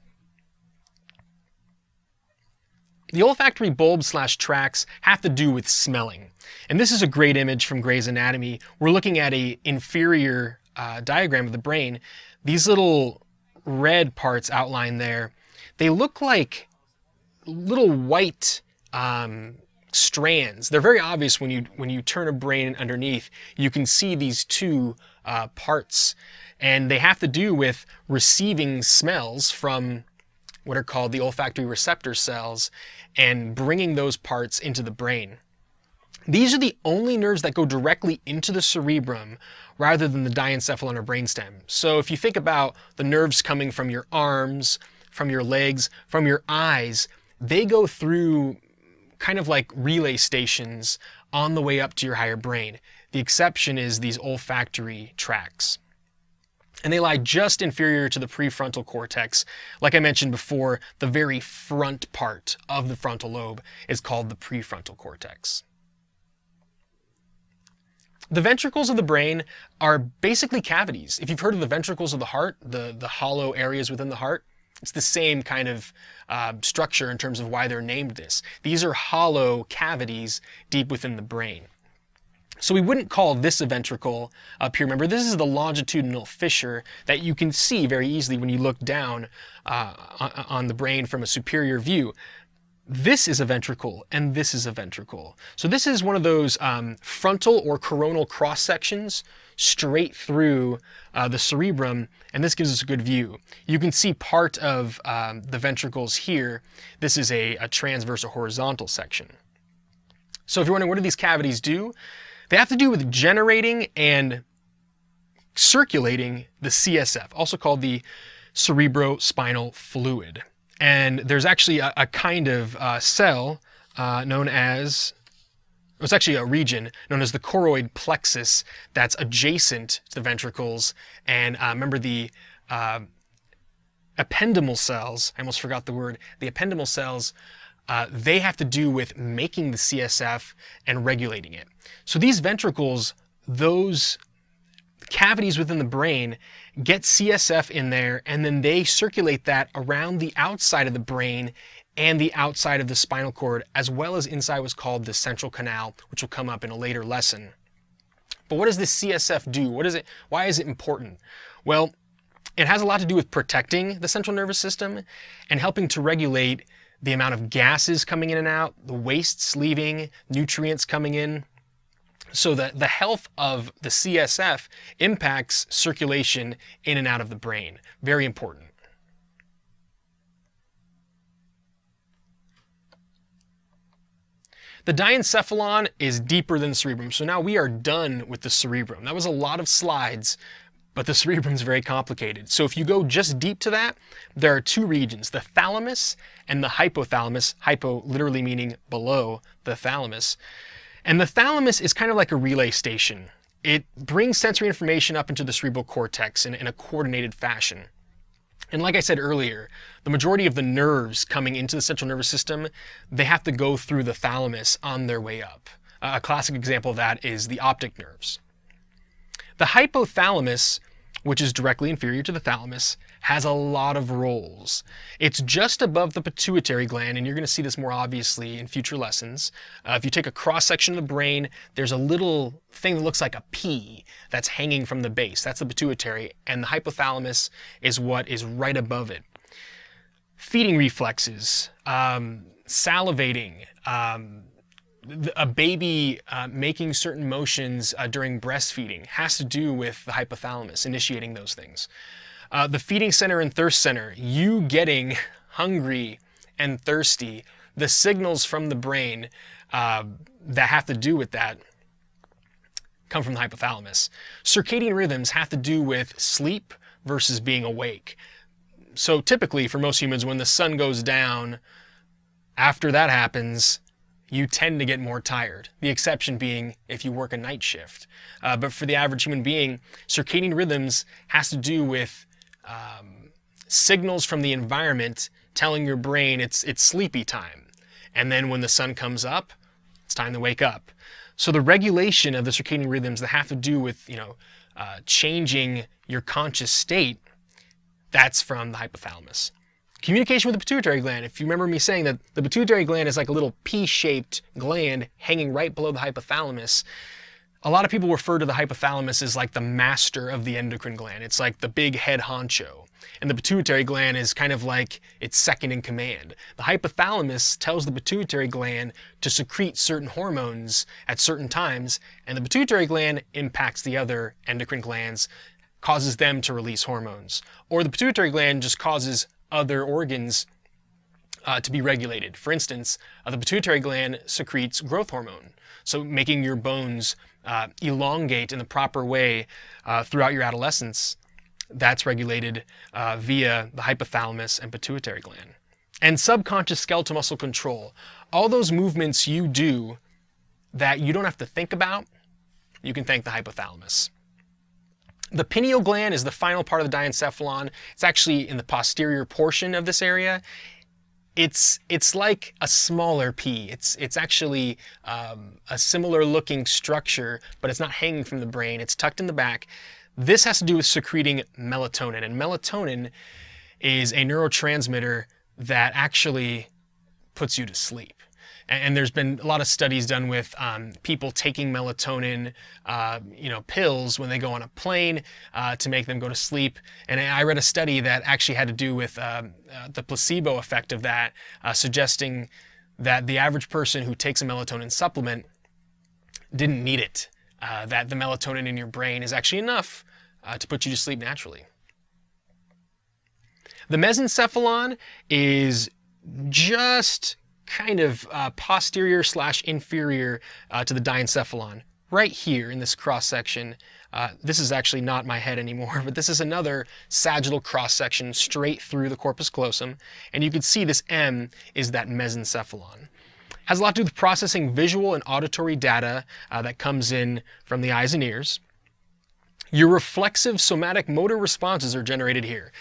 The olfactory bulbs/tracts have to do with smelling. And this is a great image from Gray's Anatomy. We're looking at an inferior diagram of the brain. These little red parts outlined there, they look like little white strands. They're very obvious when you turn a brain underneath. You can see these 2 parts, and they have to do with receiving smells from what are called the olfactory receptor cells and bringing those parts into the brain. These are the only nerves that go directly into the cerebrum rather than the diencephalon or brainstem. So if you think about the nerves coming from your arms, from your legs, from your eyes, they go through kind of like relay stations on the way up to your higher brain. The exception is these olfactory tracts. And they lie just inferior to the prefrontal cortex. Like I mentioned before, the very front part of the frontal lobe is called the prefrontal cortex. The ventricles of the brain are basically cavities. If you've heard of the ventricles of the heart, the hollow areas within the heart, it's the same kind of structure in terms of why they're named this. These are hollow cavities deep within the brain. So we wouldn't call this a ventricle up here. Remember, this is the longitudinal fissure that you can see very easily when you look down on the brain from a superior view. This is a ventricle, and this is a ventricle. So this is one of those frontal or coronal cross sections straight through the cerebrum, and this gives us a good view. You can see part of the ventricles here. This is a transverse or horizontal section. So if you're wondering what do these cavities do, they have to do with generating and circulating the CSF, also called the cerebrospinal fluid. And there's actually a kind of cell known as, it's actually a region known as the choroid plexus that's adjacent to the ventricles. And remember the ependymal cells, I almost forgot the word, the ependymal cells, they have to do with making the CSF and regulating it. So these ventricles, those cavities within the brain, get CSF in there, and then they circulate that around the outside of the brain and the outside of the spinal cord, as well as inside what's called the central canal, which will come up in a later lesson. But what does this CSF do? What is it? Why is it important? Well, it has a lot to do with protecting the central nervous system and helping to regulate the amount of gases coming in and out, the wastes leaving, nutrients coming in. So that the health of the CSF impacts circulation in and out of the brain. Very important. The diencephalon is deeper than the cerebrum. So now we are done with the cerebrum. That was a lot of slides, but the cerebrum is very complicated. So if you go just deep to that, there are two regions, the thalamus and the hypothalamus, hypo literally meaning below the thalamus. And the thalamus is kind of like a relay station. It brings sensory information up into the cerebral cortex in a coordinated fashion. And like I said earlier, the majority of the nerves coming into the central nervous system, they have to go through the thalamus on their way up. A classic example of that is the optic nerves. The hypothalamus, which is directly inferior to the thalamus, has a lot of roles. It's just above the pituitary gland, and you're going to see this more obviously in future lessons. If you take a cross-section of the brain, there's a little thing that looks like a pea that's hanging from the base. That's the pituitary, and the hypothalamus is what is right above it. Feeding reflexes, salivating, a baby making certain motions during breastfeeding has to do with the hypothalamus initiating those things. The feeding center and thirst center, you getting hungry and thirsty, the signals from the brain that have to do with that come from the hypothalamus. Circadian rhythms have to do with sleep versus being awake. So typically for most humans, when the sun goes down, after that happens, you tend to get more tired. The exception being if you work a night shift. But for the average human being, circadian rhythms has to do with signals from the environment telling your brain it's sleepy time. And then when the sun comes up, it's time to wake up. So the regulation of the circadian rhythms that have to do with, changing your conscious state, that's from the hypothalamus. Communication with the pituitary gland. If you remember me saying that the pituitary gland is like a little pea-shaped gland hanging right below the hypothalamus, a lot of people refer to the hypothalamus as like the master of the endocrine gland. It's like the big head honcho. And the pituitary gland is kind of like its second in command. The hypothalamus tells the pituitary gland to secrete certain hormones at certain times, and the pituitary gland impacts the other endocrine glands, causes them to release hormones. Or the pituitary gland just causes other organs to be regulated. For instance, the pituitary gland secretes growth hormone, so making your bones elongate in the proper way throughout your adolescence. That's regulated via the hypothalamus and pituitary gland. And subconscious skeletal muscle control. All those movements you do that you don't have to think about, you can thank the hypothalamus. The pineal gland is the final part of the diencephalon. It's actually in the posterior portion of this area. It's like a smaller pea. It's actually a similar looking structure, but it's not hanging from the brain. It's tucked in the back. This has to do with secreting melatonin, and melatonin is a neurotransmitter that actually puts you to sleep. And there's been a lot of studies done with people taking melatonin, pills when they go on a plane to make them go to sleep. And I read a study that actually had to do with the placebo effect of that, suggesting that the average person who takes a melatonin supplement didn't need it, that the melatonin in your brain is actually enough to put you to sleep naturally. The mesencephalon is just kind of posterior / inferior to the diencephalon, right here in this cross section. This is actually not my head anymore, but this is another sagittal cross section straight through the corpus callosum, and you can see this M is that mesencephalon. Has a lot to do with processing visual and auditory data that comes in from the eyes and ears. Your reflexive somatic motor responses are generated here,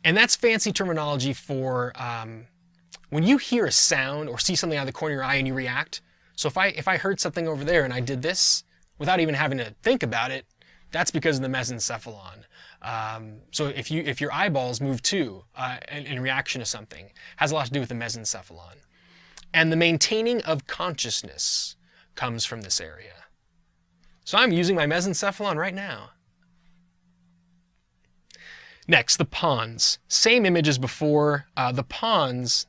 and that's fancy terminology for when you hear a sound or see something out of the corner of your eye and you react. So if I heard something over there and I did this without even having to think about it, that's because of the mesencephalon. So if your eyeballs move too in reaction to something, has a lot to do with the mesencephalon. And the maintaining of consciousness comes from this area. So I'm using my mesencephalon right now. Next, the pons. Same image as before. The pons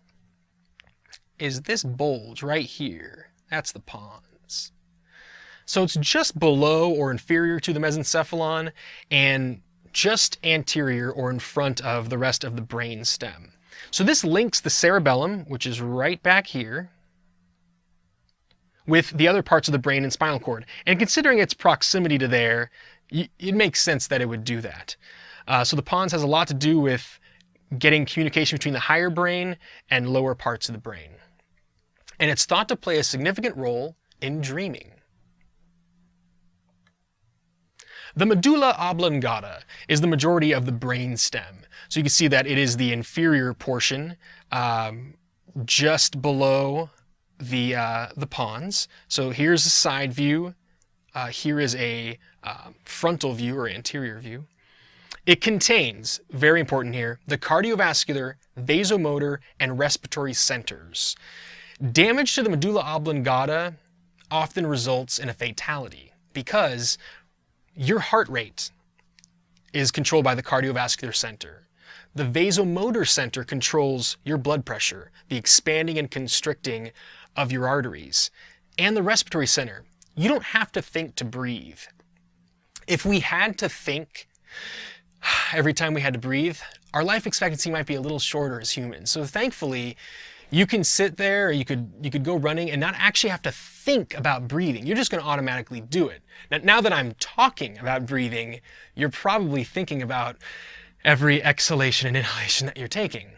is this bulge right here. That's the pons. So it's just below or inferior to the mesencephalon and just anterior or in front of the rest of the brain stem. So this links the cerebellum, which is right back here, with the other parts of the brain and spinal cord. And considering its proximity to there, it makes sense that it would do that. So the pons has a lot to do with getting communication between the higher brain and lower parts of the brain. And it's thought to play a significant role in dreaming. The medulla oblongata is the majority of the brain stem. So you can see that it is the inferior portion, just below the pons. So here's a side view. Here is a frontal view or anterior view. It contains, very important here, the cardiovascular, vasomotor, and respiratory centers. Damage to the medulla oblongata often results in a fatality because your heart rate is controlled by the cardiovascular center. The vasomotor center controls your blood pressure, the expanding and constricting of your arteries. And the respiratory center, you don't have to think to breathe. If we had to think every time we had to breathe, our life expectancy might be a little shorter as humans. So thankfully, you can sit there, or you could go running and not actually have to think about breathing. You're just going to automatically do it. Now that I'm talking about breathing, you're probably thinking about every exhalation and inhalation that you're taking.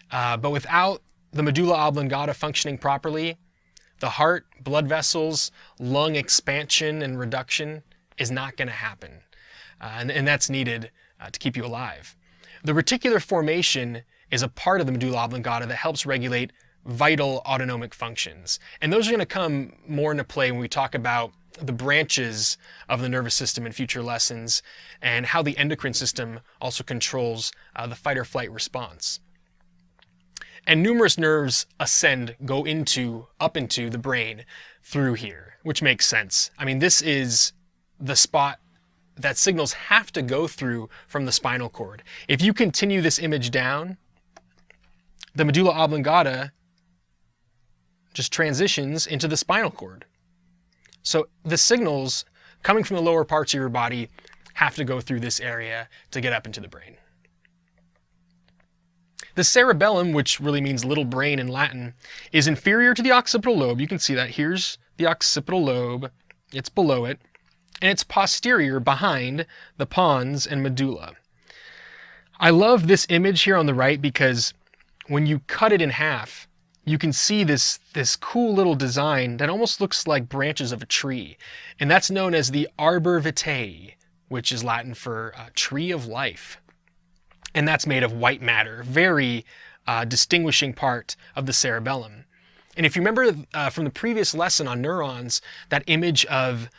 But without the medulla oblongata functioning properly, the heart, blood vessels, lung expansion and reduction is not going to happen. And that's needed to keep you alive. The reticular formation is a part of the medulla oblongata that helps regulate vital autonomic functions. And those are going to come more into play when we talk about the branches of the nervous system in future lessons and how the endocrine system also controls the fight or flight response. And numerous nerves go up into the brain through here, which makes sense. I mean, this is the spot that signals have to go through from the spinal cord. If you continue this image down, the medulla oblongata just transitions into the spinal cord. So the signals coming from the lower parts of your body have to go through this area to get up into the brain. The cerebellum, which really means little brain in Latin, is inferior to the occipital lobe. You can see that. Here's the occipital lobe. It's below it. And it's posterior behind the pons and medulla. I love this image here on the right because when you cut it in half, you can see this cool little design that almost looks like branches of a tree. And that's known as the arbor vitae, which is Latin for tree of life. And that's made of white matter, very distinguishing part of the cerebellum. And if you remember from the previous lesson on neurons, that image of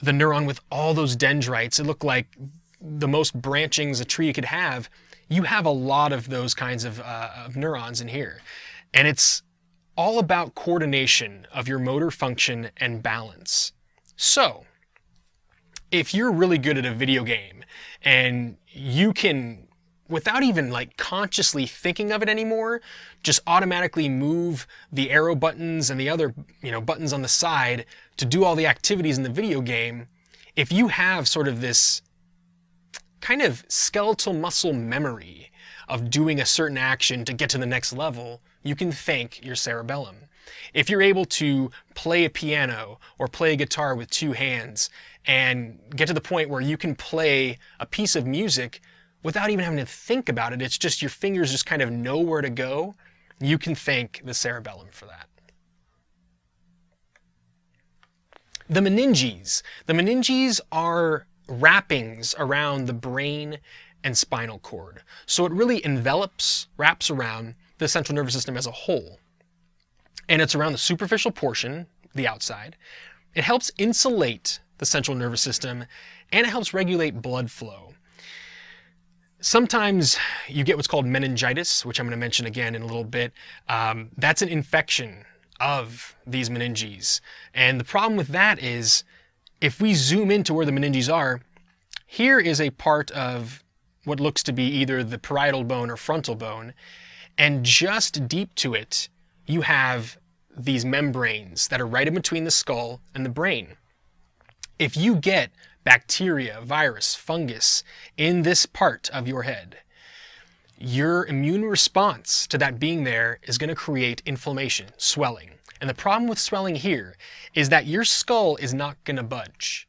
the neuron with all those dendrites, it looked like the most branchings a tree could have. You have a lot of those kinds of neurons in here. And it's all about coordination of your motor function and balance. So, if you're really good at a video game and you can, without even like consciously thinking of it anymore, just automatically move the arrow buttons and the other, buttons on the side to do all the activities in the video game, if you have sort of this kind of skeletal muscle memory of doing a certain action to get to the next level, you can thank your cerebellum. If you're able to play a piano or play a guitar with two hands and get to the point where you can play a piece of music without even having to think about it, it's just your fingers just kind of know where to go, you can thank the cerebellum for that. The meninges. The meninges are wrappings around the brain and spinal cord. So it really wraps around the central nervous system as a whole. And it's around the superficial portion, the outside. It helps insulate the central nervous system, and it helps regulate blood flow. Sometimes you get what's called meningitis, which I'm going to mention again in a little bit. That's an infection of these meninges. And the problem with that is, if we zoom into where the meninges are, here is a part of what looks to be either the parietal bone or frontal bone, and just deep to it, you have these membranes that are right in between the skull and the brain. If you get bacteria, virus, fungus in this part of your head, your immune response to that being there is going to create inflammation, swelling. And the problem with swelling here is that your skull is not going to budge,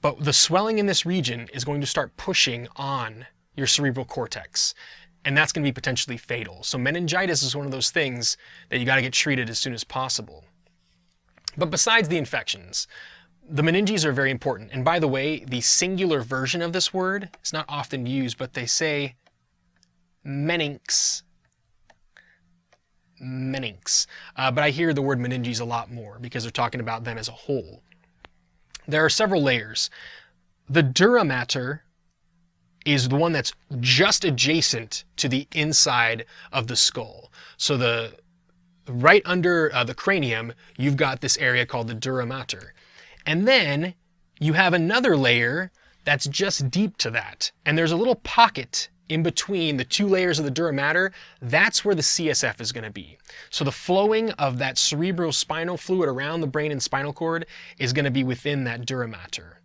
but the swelling in this region is going to start pushing on your cerebral cortex, and that's going to be potentially fatal. So meningitis is one of those things that you got to get treated as soon as possible. But besides the infections, the meninges are very important. And by the way, the singular version of this word is not often used, but they say meninx. But I hear the word meninges a lot more because they're talking about them as a whole. There are several layers. The dura mater is the one that's just adjacent to the inside of the skull. So right under the cranium, you've got this area called the dura mater. And then you have another layer that's just deep to that. And there's a little pocket in between the two layers of the dura mater. That's where the CSF is going to be. So the flowing of that cerebrospinal fluid around the brain and spinal cord is going to be within that dura mater.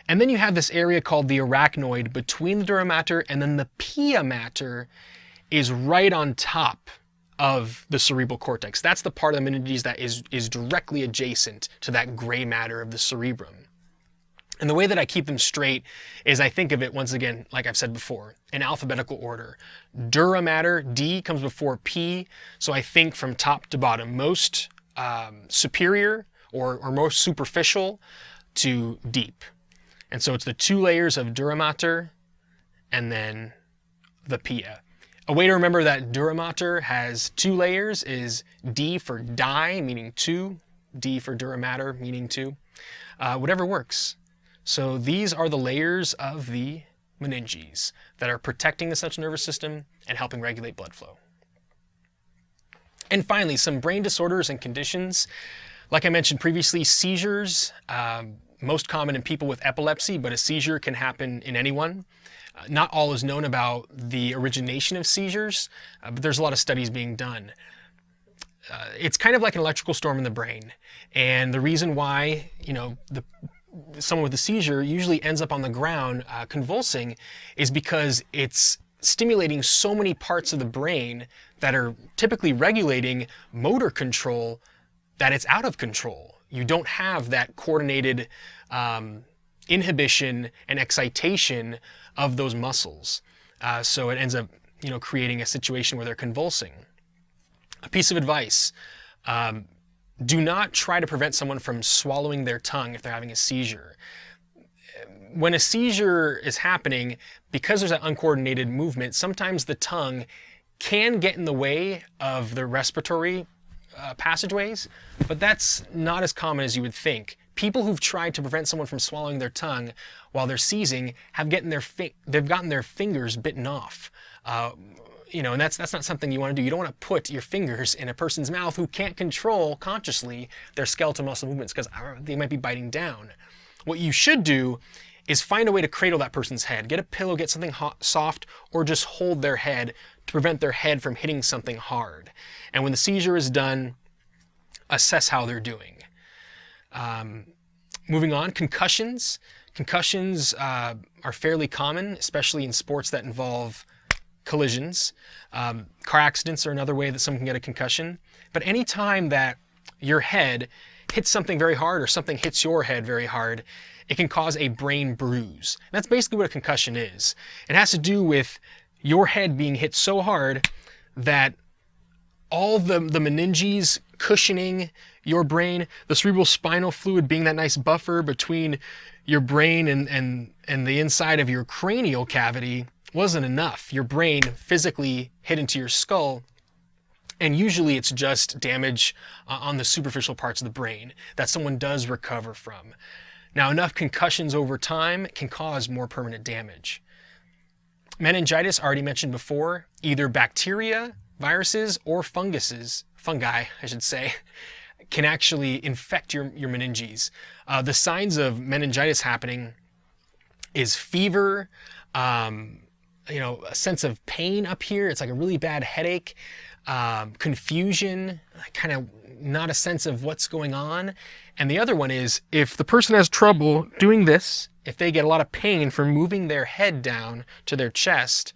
And then you have this area called the arachnoid between the dura mater, and then the pia mater is right on top of the cerebral cortex. That's the part of the meninges that is directly adjacent to that gray matter of the cerebrum. And the way that I keep them straight is I think of it, once again, like I've said before, in alphabetical order. Dura mater, D, comes before P, so I think from top to bottom, most superior or most superficial to deep. And so it's the two layers of dura mater and then the pia. A way to remember that dura mater has two layers is D for di, meaning two, D for dura mater, meaning two. Whatever works. So these are the layers of the meninges that are protecting the central nervous system and helping regulate blood flow. And finally, some brain disorders and conditions. Like I mentioned previously, seizures, most common in people with epilepsy, but a seizure can happen in anyone. Not all is known about the origination of seizures, but there's a lot of studies being done. It's kind of like an electrical storm in the brain. And the reason why, someone with a seizure usually ends up on the ground convulsing is because it's stimulating so many parts of the brain that are typically regulating motor control that it's out of control. You don't have that coordinated inhibition and excitation of those muscles. So it ends up, creating a situation where they're convulsing. A piece of advice, do not try to prevent someone from swallowing their tongue if they're having a seizure. When a seizure is happening, because there's that uncoordinated movement, sometimes the tongue can get in the way of the respiratory passageways, but that's not as common as you would think. People who've tried to prevent someone from swallowing their tongue while they're seizing have they've gotten their fingers bitten off. And that's not something you want to do. You don't want to put your fingers in a person's mouth who can't control consciously their skeletal muscle movements because they might be biting down. What you should do is find a way to cradle that person's head. Get a pillow, get something soft, or just hold their head to prevent their head from hitting something hard. And when the seizure is done, assess how they're doing. Moving on, concussions. Concussions are fairly common, especially in sports that involve collisions. Car accidents are another way that someone can get a concussion. But any time that your head hits something very hard or something hits your head very hard, it can cause a brain bruise. And that's basically what a concussion is. It has to do with your head being hit so hard that all the meninges cushioning your brain, the cerebral spinal fluid being that nice buffer between your brain and the inside of your cranial cavity wasn't enough. Your brain physically hit into your skull, and usually it's just damage on the superficial parts of the brain that someone does recover from. Now, enough concussions over time can cause more permanent damage. Meningitis, already mentioned before, either bacteria, viruses, or fungi, I should say, can actually infect your meninges. The signs of meningitis happening is fever, a sense of pain up here. It's like a really bad headache, confusion, kind of not a sense of what's going on. And the other one is if the person has trouble doing this, if they get a lot of pain from moving their head down to their chest,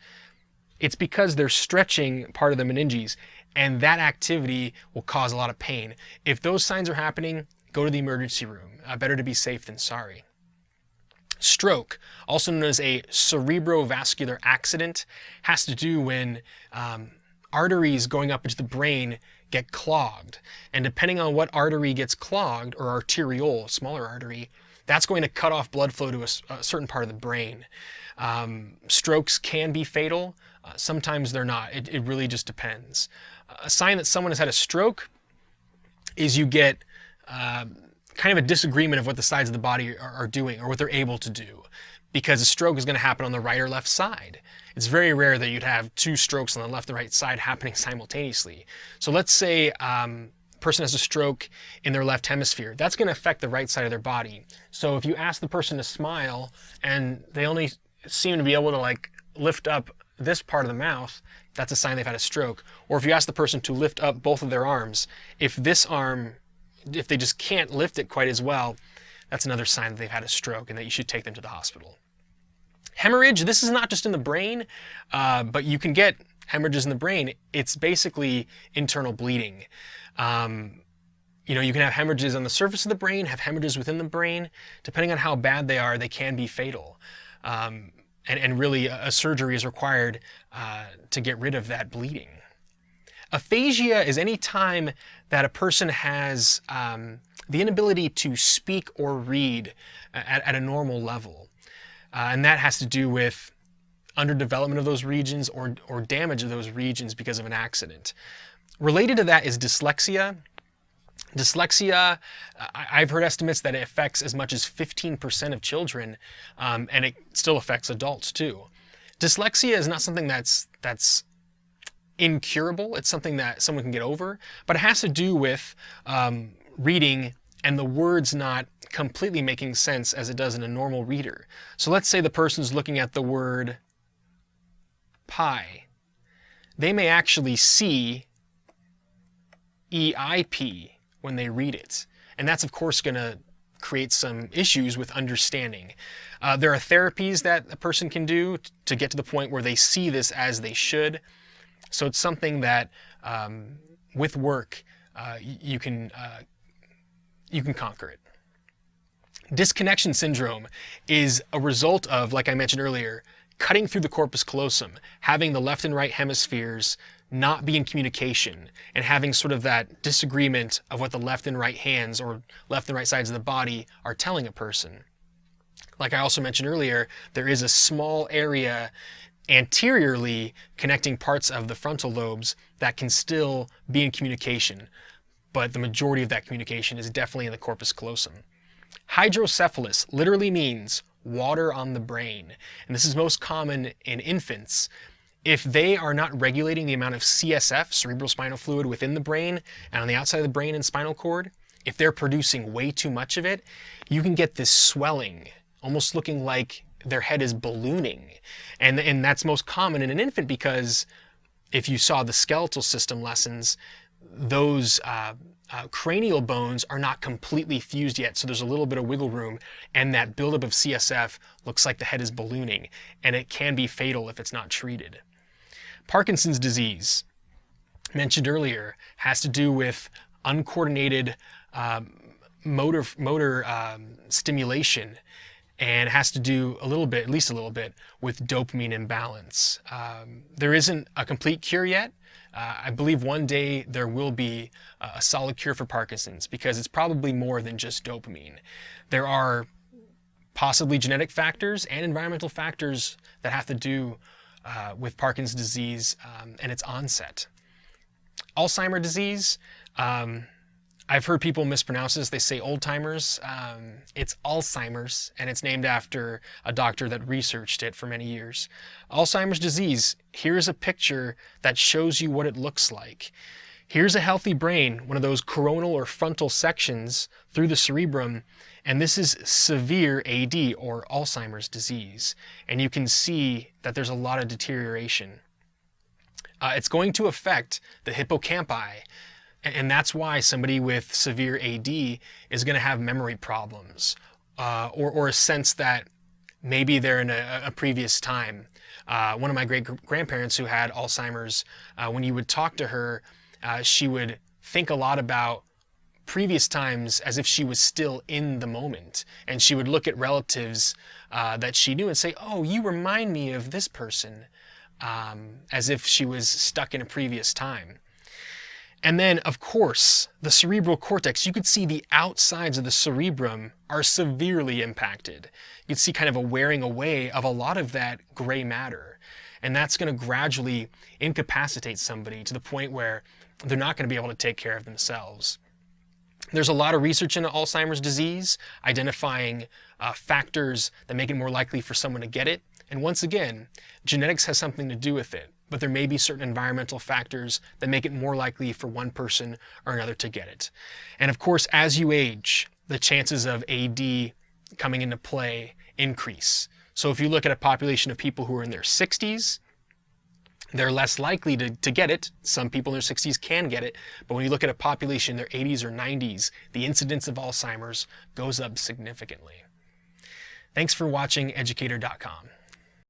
it's because they're stretching part of the meninges, and that activity will cause a lot of pain. If those signs are happening, go to the emergency room. Better to be safe than sorry. Stroke, also known as a cerebrovascular accident, has to do when arteries going up into the brain get clogged. And depending on what artery gets clogged, or arteriole, smaller artery, that's going to cut off blood flow to a certain part of the brain. Strokes can be fatal. Sometimes they're not. It really just depends. A sign that someone has had a stroke is you get kind of a disagreement of what the sides of the body are doing or what they're able to do, because a stroke is going to happen on the right or left side. It's very rare that you'd have two strokes on the left and right side happening simultaneously. So let's say a person has a stroke in their left hemisphere. That's going to affect the right side of their body. So if you ask the person to smile and they only seem to be able to lift up this part of the mouth, that's a sign they've had a stroke. Or if you ask the person to lift up both of their arms, if they just can't lift it quite as well, that's another sign that they've had a stroke and that you should take them to the hospital. Hemorrhage, this is not just in the brain, but you can get hemorrhages in the brain. It's basically internal bleeding. You can have hemorrhages on the surface of the brain, have hemorrhages within the brain. Depending on how bad they are, they can be fatal. And really, a surgery is required to get rid of that bleeding. Aphasia is any time that a person has the inability to speak or read at a normal level. And that has to do with underdevelopment of those regions or damage of those regions because of an accident. Related to that is dyslexia. Dyslexia, I've heard estimates that it affects as much as 15% of children, and it still affects adults too. Dyslexia is not something that's incurable. It's something that someone can get over, but it has to do with reading and the words not completely making sense as it does in a normal reader. So let's say the person's looking at the word pie. They may actually see EIP when they read it. And that's of course going to create some issues with understanding. There are therapies that a person can do to get to the point where they see this as they should. So it's something that with work you can conquer it. Disconnection syndrome is a result of, like I mentioned earlier, cutting through the corpus callosum, having the left and right hemispheres not be in communication, and having sort of that disagreement of what the left and right hands or left and right sides of the body are telling a person. Like I also mentioned earlier, there is a small area anteriorly connecting parts of the frontal lobes that can still be in communication, but the majority of that communication is definitely in the corpus callosum. Hydrocephalus literally means water on the brain, and this is most common in infants. If they are not regulating the amount of CSF, cerebrospinal fluid, within the brain and on the outside of the brain and spinal cord, if they're producing way too much of it, you can get this swelling, almost looking like their head is ballooning. And that's most common in an infant because if you saw the skeletal system lessons, those cranial bones are not completely fused yet, so there's a little bit of wiggle room, and that buildup of CSF looks like the head is ballooning, and it can be fatal if it's not treated. Parkinson's disease, mentioned earlier, has to do with uncoordinated motor stimulation, and has to do a little bit, at least a little bit, with dopamine imbalance. There isn't a complete cure yet. I believe one day there will be a solid cure for Parkinson's because it's probably more than just dopamine. There are possibly genetic factors and environmental factors that have to do with Parkinson's disease and its onset. Alzheimer's disease, I've heard people mispronounce this. They say old-timers. It's Alzheimer's, and it's named after a doctor that researched it for many years. Alzheimer's disease, here's a picture that shows you what it looks like. Here's a healthy brain, one of those coronal or frontal sections through the cerebrum, and this is severe AD, or Alzheimer's disease. And you can see that there's a lot of deterioration. It's going to affect the hippocampi, and that's why somebody with severe AD is going to have memory problems, or a sense that maybe they're in a previous time. One of my great-grandparents who had Alzheimer's, when you would talk to her, she would think a lot about previous times as if she was still in the moment. And she would look at relatives that she knew and say, "Oh, you remind me of this person," as if she was stuck in a previous time. And then, of course, the cerebral cortex, you could see the outsides of the cerebrum are severely impacted. You can see kind of a wearing away of a lot of that gray matter. And that's going to gradually incapacitate somebody to the point where they're not going to be able to take care of themselves. There's a lot of research into Alzheimer's disease, identifying factors that make it more likely for someone to get it. And once again, genetics has something to do with it, but there may be certain environmental factors that make it more likely for one person or another to get it. And of course, as you age, the chances of AD coming into play increase. So if you look at a population of people who are in their 60s, they're less likely to get it. Some people in their 60s can get it, but when you look at a population in their 80s or 90s, the incidence of Alzheimer's goes up significantly. Thanks for watching Educator.com.